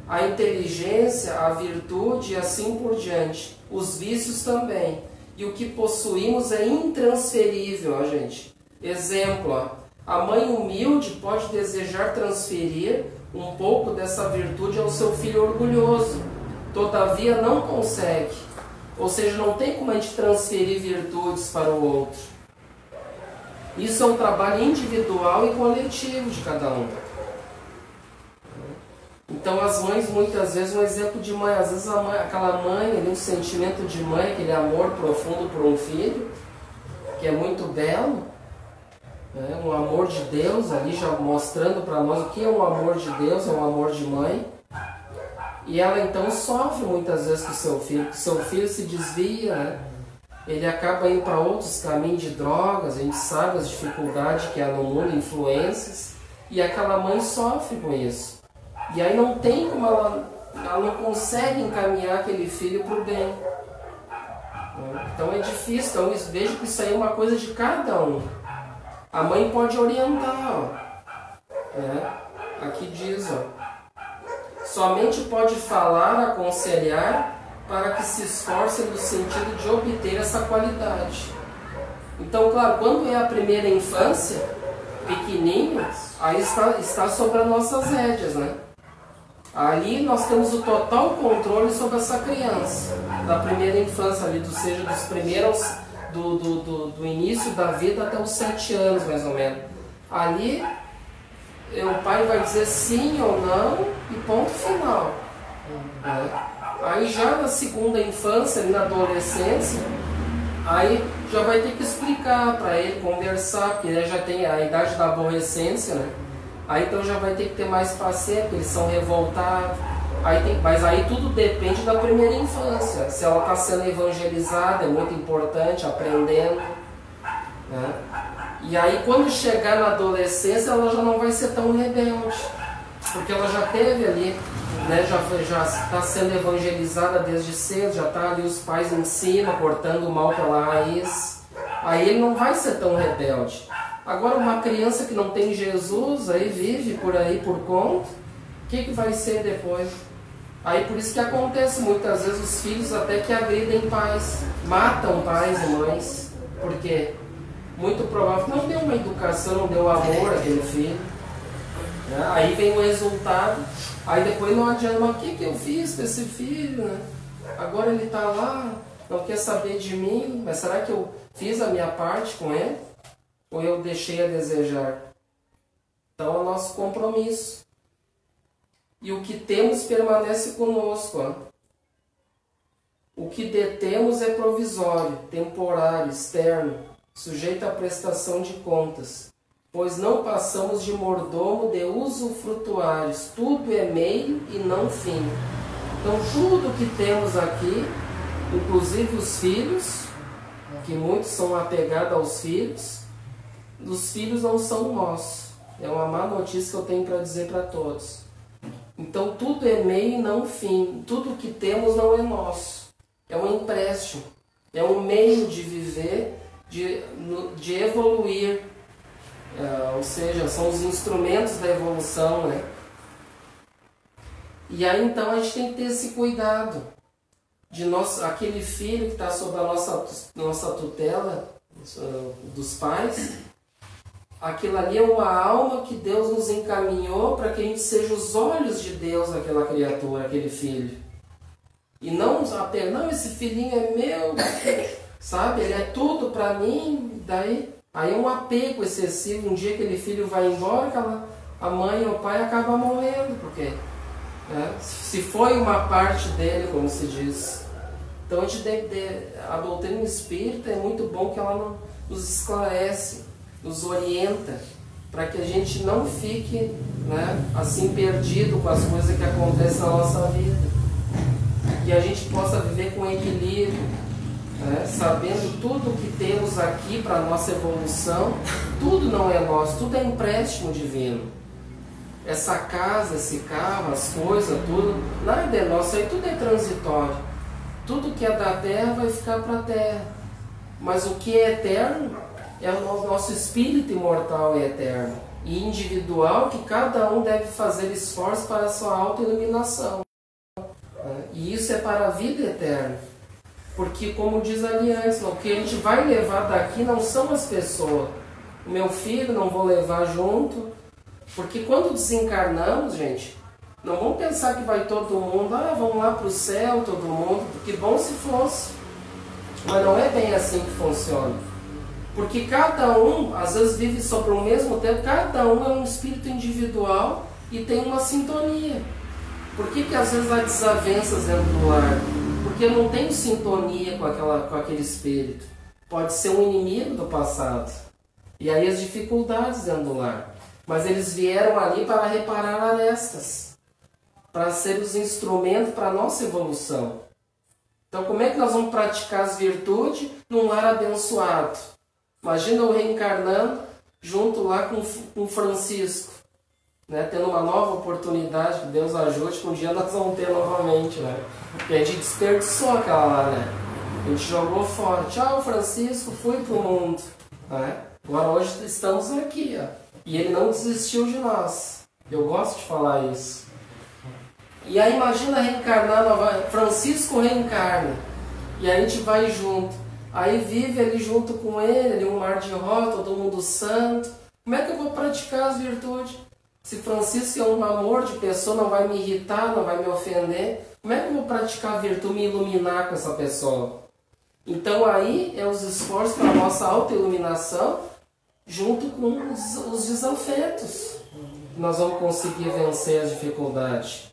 a inteligência, a virtude e assim por diante, os vícios também. E o que possuímos é intransferível, gente. Exemplo, a mãe humilde pode desejar transferir um pouco dessa virtude ao seu filho orgulhoso, todavia não consegue. Ou seja, não tem como a gente transferir virtudes para o outro. Isso é um trabalho individual e coletivo de cada um. Então as mães, muitas vezes, um exemplo de mãe, às vezes aquela mãe, ali, um sentimento de mãe, aquele amor profundo por um filho, que é muito belo, né? Um amor de Deus, ali já mostrando para nós o que é um amor de Deus, é um amor de mãe. E ela então sofre muitas vezes com o seu filho, porque seu filho se desvia, né? Ele acaba indo para outros caminhos de drogas, a gente sabe as dificuldades que há no mundo, influências, e aquela mãe sofre com isso. E aí não tem como ela não consegue encaminhar aquele filho para o bem. Então é difícil, então vejo que isso aí é uma coisa de cada um. A mãe pode orientar, né? Aqui diz, somente pode falar, aconselhar, para que se esforcem no sentido de obter essa qualidade. Então, claro, quando é a primeira infância, pequenininho, aí está sobre as nossas rédeas, né? Ali nós temos o total controle sobre essa criança, da primeira infância, ali, seja dos primeiros, do início da vida até os 7 anos, mais ou menos. Ali, o pai vai dizer sim ou não e ponto final. Aí já na segunda infância, na adolescência, aí já vai ter que explicar para ele, conversar, porque ele já tem a idade da aborrecência, né? Aí então já vai ter que ter mais paciência, porque eles são revoltados. Mas aí tudo depende da primeira infância. Se ela está sendo evangelizada, é muito importante, aprendendo, né? E aí quando chegar na adolescência, ela já não vai ser tão rebelde, porque ela já teve ali, né, já está sendo evangelizada desde cedo, já está ali os pais em cima, cortando o mal pela raiz. Aí ele não vai ser tão rebelde. Agora uma criança que não tem Jesus, aí vive por aí por conta, o que vai ser depois? Aí por isso que acontece muitas vezes os filhos até que agridem pais, matam pais e mães. Por quê? Muito provável, não deu uma educação, não deu amor àquele filho. Né? Aí vem o resultado, aí depois não adianta, mas o que eu fiz com esse filho? Né? Agora ele está lá, não quer saber de mim, mas será que eu fiz a minha parte com ele? Ou eu deixei a desejar? Então é o nosso compromisso. E o que temos permanece conosco. Ó. O que detemos é provisório, temporário, externo, sujeito à prestação de contas, pois não passamos de mordomo de usufrutuários, tudo é meio e não fim. Então tudo que temos aqui, inclusive os filhos, que muitos são apegados aos filhos, os filhos não são nossos. É uma má notícia que eu tenho para dizer para todos. Então tudo é meio e não fim. Tudo que temos não é nosso. É um empréstimo. É um meio de viver, de evoluir. Ou seja, são os instrumentos da evolução, né? E aí então a gente tem que ter esse cuidado. Aquele filho que está sob a nossa tutela, dos pais, aquilo ali é uma alma que Deus nos encaminhou para que a gente seja os olhos de Deus naquela criatura, aquele filho. E não apenas, não, esse filhinho é meu, sabe? Ele é tudo para mim. Aí é um apego excessivo. Um dia aquele filho vai embora, a mãe ou o pai acaba morrendo, porque se foi uma parte dele, como se diz. Então a doutrina espírita é muito bom que ela nos esclarece, nos orienta, para que a gente não fique assim perdido com as coisas que acontecem na nossa vida. Que a gente possa viver com equilíbrio, sabendo tudo que temos aqui para a nossa evolução, tudo não é nosso, tudo é empréstimo divino. Essa casa, esse carro, as coisas, tudo, nada é nosso, aí tudo é transitório. Tudo que é da terra vai ficar para a terra. Mas o que é eterno é o nosso espírito imortal e eterno. E individual, que cada um deve fazer esforço para a sua autoiluminação. E isso é para a vida eterna. Porque, como diz ali antes, o que a gente vai levar daqui não são as pessoas. O meu filho não vou levar junto. Porque quando desencarnamos, gente, não vamos pensar que vai todo mundo, vamos lá para o céu, todo mundo, que bom se fosse. Mas não é bem assim que funciona. Porque cada um, às vezes, vive sobre o mesmo tempo, cada um é um espírito individual e tem uma sintonia. Por que às vezes há desavenças dentro do lar? Porque não tem sintonia com aquele espírito. Pode ser um inimigo do passado. E aí as dificuldades dentro do lar. Mas eles vieram ali para reparar arestas, para ser os instrumentos para a nossa evolução. Então como é que nós vamos praticar as virtudes num lar abençoado? Imagina eu reencarnando junto lá com Francisco, tendo uma nova oportunidade, que Deus ajude, que um dia nós vamos ter novamente. Porque a gente desperdiçou aquela lá, a gente jogou fora. Tchau, Francisco, fui pro mundo. Agora hoje estamos aqui, e ele não desistiu de nós. Eu gosto de falar isso. E aí imagina reencarnar novamente. Francisco reencarna. E a gente vai junto. Aí vive ali junto com ele, um mar de rosa, todo mundo santo. Como é que eu vou praticar as virtudes? Se Francisco é um amor de pessoa, não vai me irritar, não vai me ofender, como é que eu vou praticar a virtude, me iluminar com essa pessoa? Então aí é os esforços para a nossa autoiluminação, junto com os desafetos. Nós vamos conseguir vencer as dificuldades.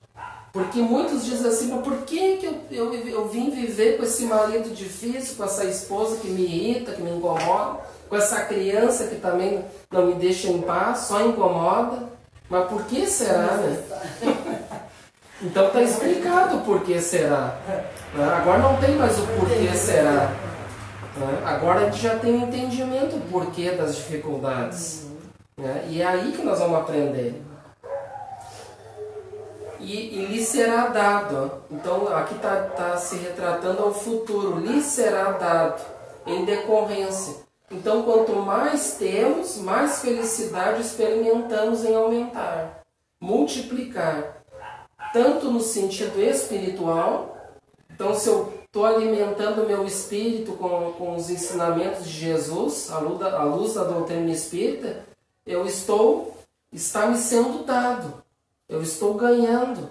Porque muitos dizem assim, mas por que eu vim viver com esse marido difícil, com essa esposa que me irrita, que me incomoda, com essa criança que também não me deixa em paz, só incomoda? Mas por que será, Então está explicado o porquê será. Agora não tem mais o porquê será. Agora a gente já tem um entendimento do porquê das dificuldades. E é aí que nós vamos aprender. E lhe será dado. Então aqui está se retratando ao futuro. Lhe será dado em decorrência. Então, quanto mais temos, mais felicidade experimentamos em aumentar, multiplicar, tanto no sentido espiritual. Então, se eu estou alimentando o meu espírito com os ensinamentos de Jesus, à luz da doutrina espírita, está me sendo dado, eu estou ganhando,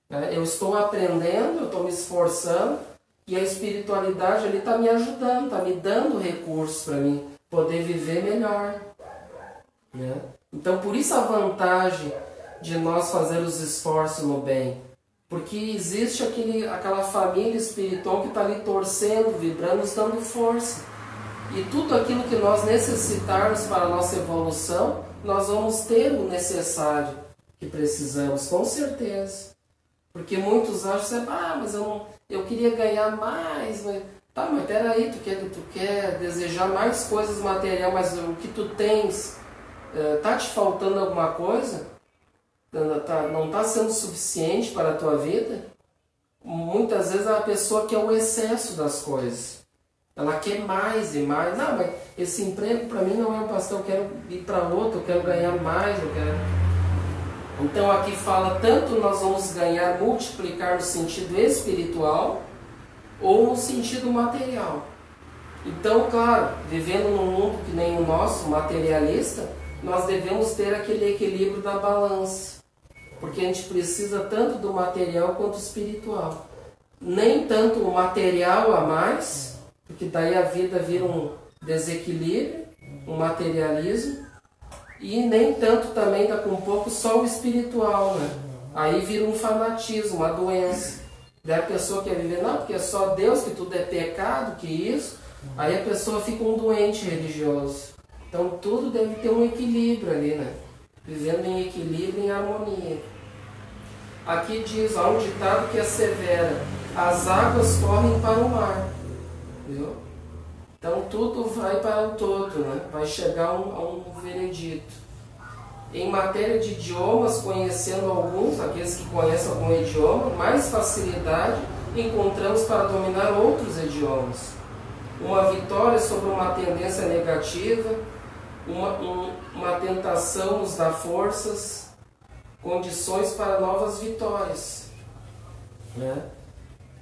né? Eu estou aprendendo, eu estou me esforçando, e a espiritualidade ali está me ajudando, está me dando recursos para mim poder viver melhor, né? Então, por isso a vantagem de nós fazer os esforços no bem, porque existe aquela família espiritual que está ali torcendo, vibrando, nos dando força. E tudo aquilo que nós necessitarmos para a nossa evolução, nós vamos ter o necessário que precisamos, com certeza. Porque muitos acham, mas eu queria ganhar mais. Mas peraí, tu quer desejar mais coisas materiais, mas o que tu tens, está te faltando alguma coisa? Não está sendo suficiente para a tua vida? Muitas vezes a pessoa quer o excesso das coisas. Ela quer mais e mais. Não, mas esse emprego para mim não é um pastor, eu quero ir para outro, eu quero ganhar mais, eu quero... Então aqui fala, tanto nós vamos ganhar, multiplicar no sentido espiritual ou no sentido material. Então, claro, vivendo num mundo que nem o nosso, materialista, nós devemos ter aquele equilíbrio da balança. Porque a gente precisa tanto do material quanto do espiritual. Nem tanto o material a mais, porque daí a vida vira um desequilíbrio, um materialismo, e nem tanto também dá com um pouco só o espiritual, né? Aí vira um fanatismo, uma doença. Daí a pessoa quer viver, não, porque é só Deus, que tudo é pecado, que isso. Aí a pessoa fica um doente religioso. Então tudo deve ter um equilíbrio ali, né? Vivendo em equilíbrio, em harmonia. Aqui diz, há um ditado que assevera, as águas correm para o mar. Viu? Então tudo vai para o todo, né? Vai chegar a um veredito. Em matéria de idiomas, conhecendo alguns, aqueles que conhecem algum idioma, mais facilidade encontramos para dominar outros idiomas. Uma vitória sobre uma tendência negativa, uma tentação nos dá forças, condições para novas vitórias, né?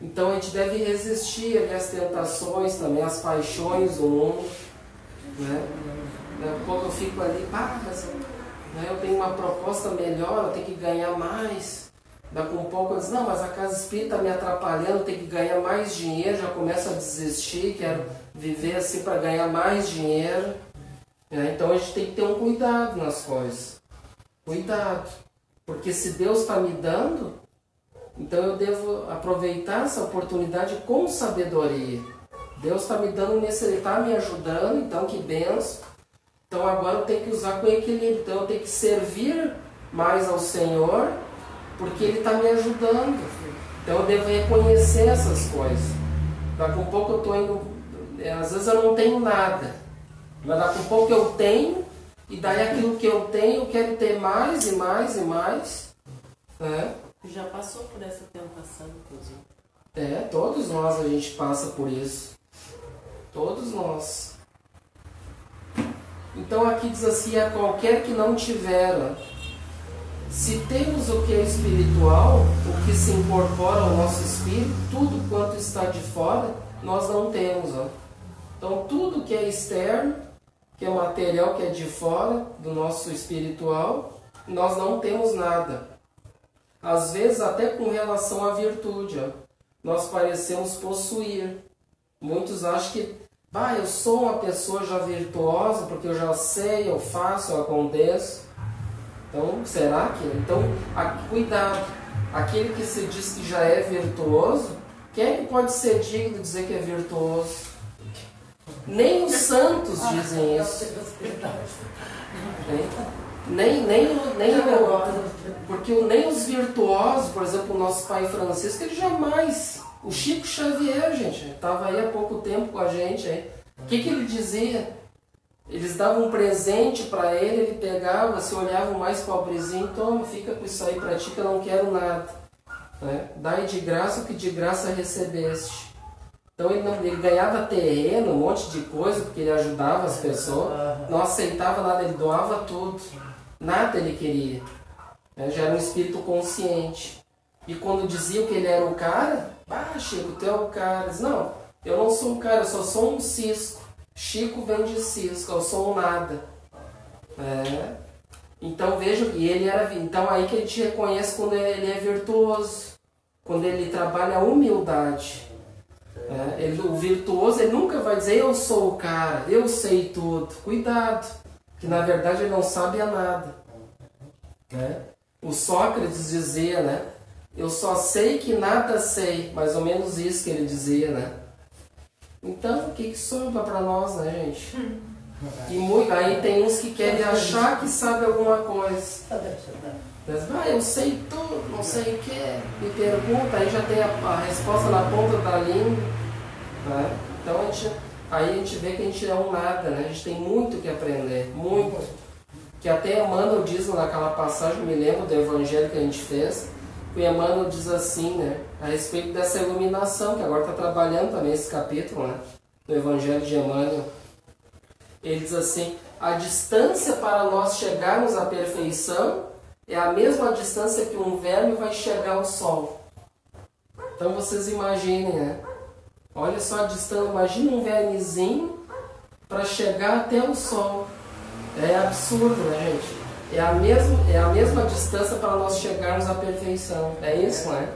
Então a gente deve resistir ali às tentações também, às paixões do mundo, né? Daqui a pouco eu fico ali, mas eu tenho uma proposta melhor, eu tenho que ganhar mais. Daqui a pouco eu digo, não, mas a casa espírita está me atrapalhando, eu tenho que ganhar mais dinheiro, já começo a desistir, quero viver assim para ganhar mais dinheiro. Então a gente tem que ter um cuidado nas coisas. Cuidado. Porque se Deus está me dando, então eu devo aproveitar essa oportunidade com sabedoria. Deus está me dando nesse, Ele está me ajudando, então que benção. Então agora eu tenho que usar com equilíbrio. Então eu tenho que servir mais ao Senhor, porque Ele está me ajudando. Então eu devo reconhecer essas coisas. Daqui a pouco eu estou indo... Às vezes eu não tenho nada. Mas daqui a pouco eu tenho, e daí aquilo que eu tenho eu quero ter mais e mais e mais. Né? Já passou por essa tentação, inclusive. Todos nós a gente passa por isso. Todos nós. Então aqui diz assim, a qualquer que não tiver, se temos o que é espiritual, o que se incorpora ao nosso espírito, tudo quanto está de fora, nós não temos. Então tudo que é externo, que é material, que é de fora do nosso espiritual, nós não temos nada. Às vezes até com relação à virtude, nós parecemos possuir. Muitos acham que eu sou uma pessoa já virtuosa, porque eu já sei, eu faço, eu aconteço. Então, será que? Então, cuidado. Aquele que se diz que já é virtuoso, quem é que pode ser digno de dizer que é virtuoso? Nem os santos dizem isso. Porque nem os virtuosos, por exemplo, o nosso pai Francisco, ele jamais... O Chico Xavier, gente, estava aí há pouco tempo com a gente. O que ele dizia? Eles davam um presente para ele, ele pegava, se olhava o mais pobrezinho, toma, fica com isso aí para ti que eu não quero nada. Dai de graça o que de graça recebeste. Então ele ganhava terreno, um monte de coisa, porque ele ajudava as pessoas, não aceitava nada, ele doava tudo, nada ele queria. Já era um espírito consciente. E quando diziam que ele era o cara, Chico, tu é o cara. Diz, não, eu não sou o cara, eu só sou um cisco. Chico vem de cisco, eu sou um nada. Então veja, e ele era. Então aí que a gente reconhece quando ele é virtuoso, quando ele trabalha a humildade. O virtuoso ele nunca vai dizer eu sou o cara, eu sei tudo. Cuidado, que na verdade ele não sabe a nada. O Sócrates dizia, né? Eu só sei que nada sei, mais ou menos isso que ele dizia, né? Então, o que sobra para nós, né, gente? E aí tem uns que querem achar que sabe alguma coisa. Mas, eu sei tudo, não sei o que. Me pergunta, aí já tem a resposta na ponta da língua. Né? Então, aí a gente vê que a gente é um nada, né? A gente tem muito que aprender, muito. Que até Emmanuel diz naquela passagem, me lembro do evangelho que a gente fez, o Emmanuel diz assim, né? A respeito dessa iluminação, que agora está trabalhando também esse capítulo, né? Do evangelho de Emmanuel. Ele diz assim, a distância para nós chegarmos à perfeição é a mesma distância que um verme vai chegar ao sol. Então vocês imaginem, né? Olha só a distância, imagina um vermezinho para chegar até o sol. É absurdo, né, gente? É a mesma distância para nós chegarmos à perfeição. É isso, não é?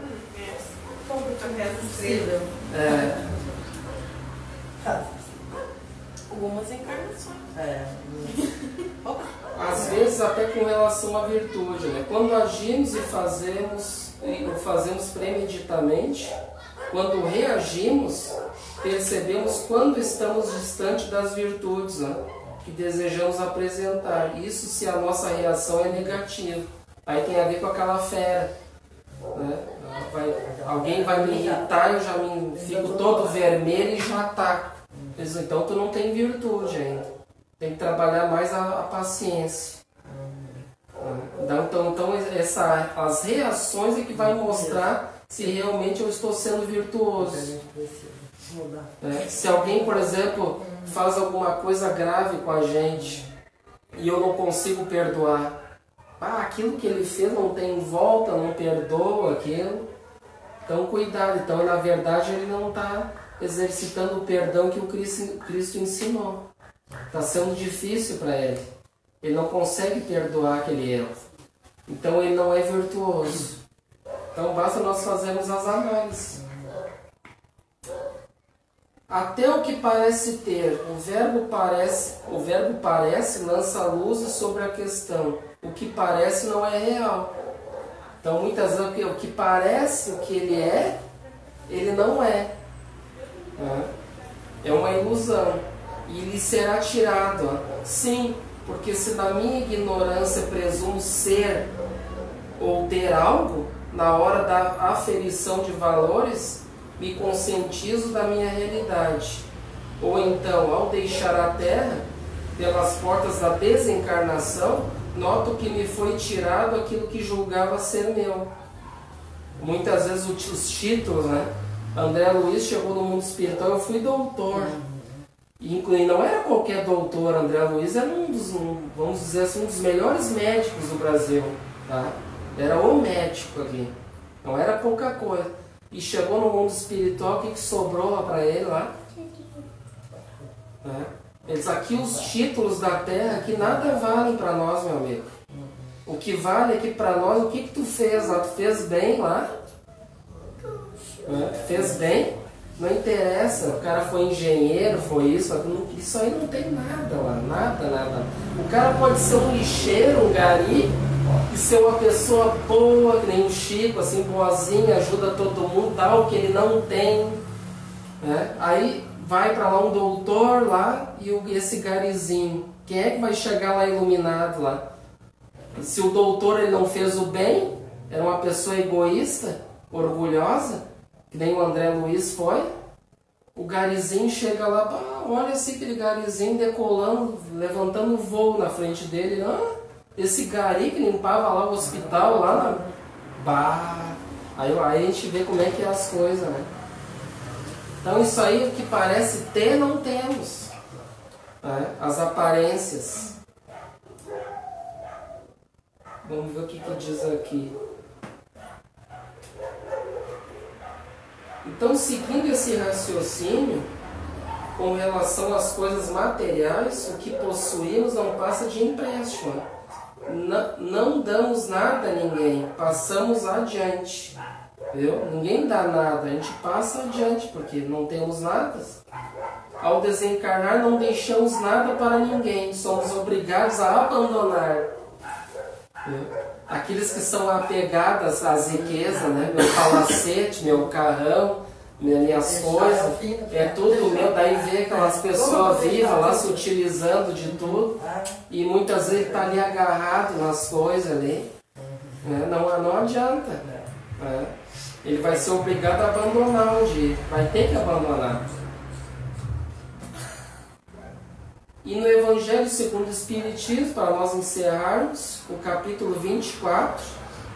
Possível. Algumas encarnações. Às vezes até com relação à virtude, né? Quando agimos e fazemos premeditamente, quando reagimos, percebemos quando estamos distante das virtudes, né? Que desejamos apresentar. Isso se a nossa reação é negativa. Aí tem a ver com aquela fera. Né? Alguém vai me irritar, eu já fico todo vermelho e já ataco. Então tu não tem virtude ainda. Tem que trabalhar mais a paciência. Então as reações é que vai mostrar se realmente eu estou sendo virtuoso. Se alguém, por exemplo, faz alguma coisa grave com a gente e eu não consigo perdoar, aquilo que ele fez não tem volta, não perdoa aquilo, então cuidado. Então na verdade ele não está exercitando o perdão que o Cristo ensinou. Está sendo difícil para ele, ele não consegue perdoar aquele erro, então ele não é virtuoso. Então basta nós fazermos as análises. Até o que parece ter, o verbo parece lança luz sobre a questão. O que parece não é real. Então muitas vezes o que parece o que ele não é. É uma ilusão. E lhe será tirado. Sim, porque se na minha ignorância presumo ser ou ter algo, na hora da aferição de valores, me conscientizo da minha realidade. Ou então, ao deixar a Terra, pelas portas da desencarnação, noto que me foi tirado aquilo que julgava ser meu. Muitas vezes os títulos, né? André Luiz chegou no mundo espiritual, eu fui doutor. E não era qualquer doutor, André Luiz era vamos dizer assim, um dos melhores médicos do Brasil. Tá? Era o médico aqui. Não era pouca coisa. E chegou no mundo espiritual, o que sobrou para ele lá? Eles aqui, os títulos da terra, que nada valem para nós, meu amigo. O que vale é que para nós, o que tu fez lá? Tu fez bem lá? Fez bem? Não interessa. O cara foi engenheiro, foi isso aí não tem nada lá. Nada. O cara pode ser um lixeiro, um gari, e ser uma pessoa boa, que nem o Chico, assim, boazinha, ajuda todo mundo, dá o que ele não tem. Aí vai para lá um doutor lá e esse garizinho. Quem é que vai chegar lá iluminado lá? Se o doutor ele não fez o bem, era uma pessoa egoísta, orgulhosa, que nem o André Luiz foi, o garizinho chega lá, olha assim aquele garizinho decolando, levantando voo na frente dele. Esse gari que limpava lá o hospital, lá na... Aí a gente vê como é que é as coisas, né? Então isso aí o que parece ter, não temos. Né? As aparências. Vamos ver o que diz aqui. Então, seguindo esse raciocínio, com relação às coisas materiais, o que possuímos não passa de empréstimo. Não damos nada a ninguém, passamos adiante. Viu? Ninguém dá nada, a gente passa adiante, porque não temos nada. Ao desencarnar, não deixamos nada para ninguém, somos obrigados a abandonar. Viu? Aqueles que são apegados às riquezas, né? Meu palacete, meu carrão, minhas coisas, é tudo meu. Daí vê aquelas pessoas vivas lá se utilizando de tudo e muitas vezes está ali agarrado nas coisas ali. Né? Não adianta. Né? Ele vai ser obrigado a abandonar um dia, vai ter que abandonar. E no Evangelho segundo o Espiritismo, para nós encerrarmos, o capítulo 24,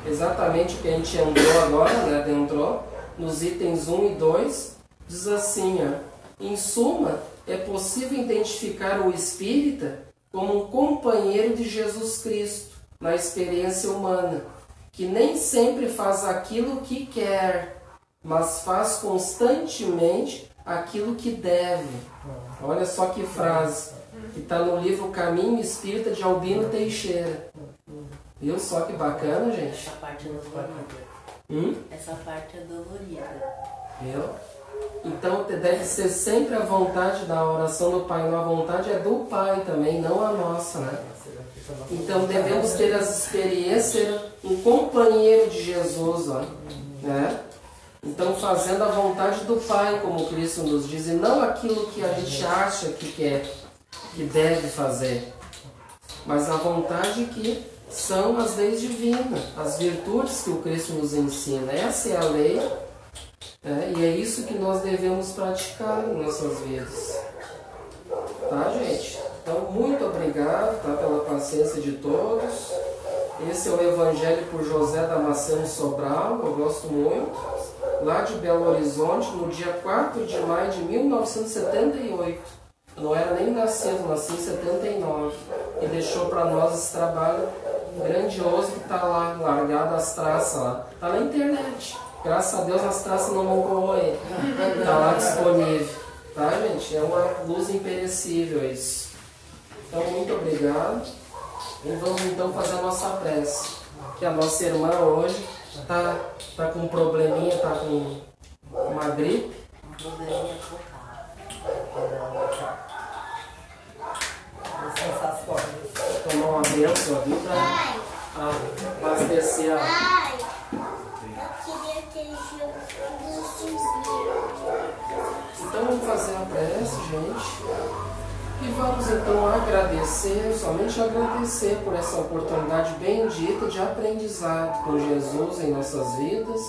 exatamente o que a gente entrou agora, né, adentrou, nos itens 1 e 2, diz assim, ó, em suma, é possível identificar o espírita como um companheiro de Jesus Cristo na experiência humana, que nem sempre faz aquilo que quer, mas faz constantemente aquilo que deve. Olha só que frase, que está no livro Caminho Espírita de Albino Teixeira. Viu só que bacana, gente? Essa parte é dolorida. Essa parte é dolorida. Viu? Então deve ser sempre a vontade da oração do Pai. A vontade é do Pai também, não a nossa, né? Então devemos ter as experiências, ser um companheiro de Jesus, ó, né? Então fazendo a vontade do Pai, como Cristo nos diz, e não aquilo que a gente acha que quer, que deve fazer, mas a vontade que são as leis divinas, as virtudes que o Cristo nos ensina. Essa é a lei, né? E é isso que nós devemos praticar em nossas vidas. Tá, gente? Então, muito obrigado, tá, pela paciência de todos. Esse é o Evangelho por José Damasceno Sobral, eu gosto muito, lá de Belo Horizonte, no dia 4 de maio de 1978. Eu não era nem nascido, nasci em 79. E deixou para nós esse trabalho grandioso que está lá, largado as traças lá. Está na internet. Graças a Deus as traças não vão corroer. Está lá disponível. Tá, gente? É uma luz imperecível isso. Então, muito obrigado. E vamos então fazer a nossa prece. Que a nossa irmã hoje está com um probleminha, está com uma gripe. Um probleminha focal. Tomar uma benção ali para abastecer a... Pai, eu queria ter jogo Então vamos fazer a prece, gente. E vamos então agradecer, somente agradecer por essa oportunidade bendita de aprendizado com Jesus em nossas vidas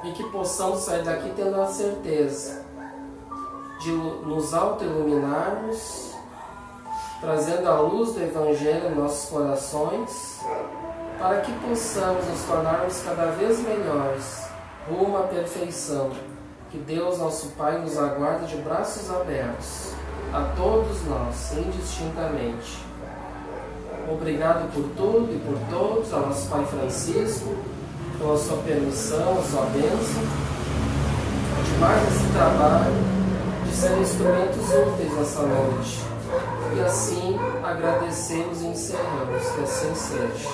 e que possamos sair daqui tendo a certeza de nos auto-iluminarmos, trazendo a luz do Evangelho em nossos corações, para que possamos nos tornarmos cada vez melhores, rumo à perfeição. Que Deus, nosso Pai, nos aguarde de braços abertos, a todos nós, indistintamente. Obrigado por tudo e por todos, ao nosso Pai Francisco, pela sua permissão, a sua bênção, de mais esse trabalho, de ser instrumentos úteis nessa noite. E assim agradecemos e encerramos, que assim seja.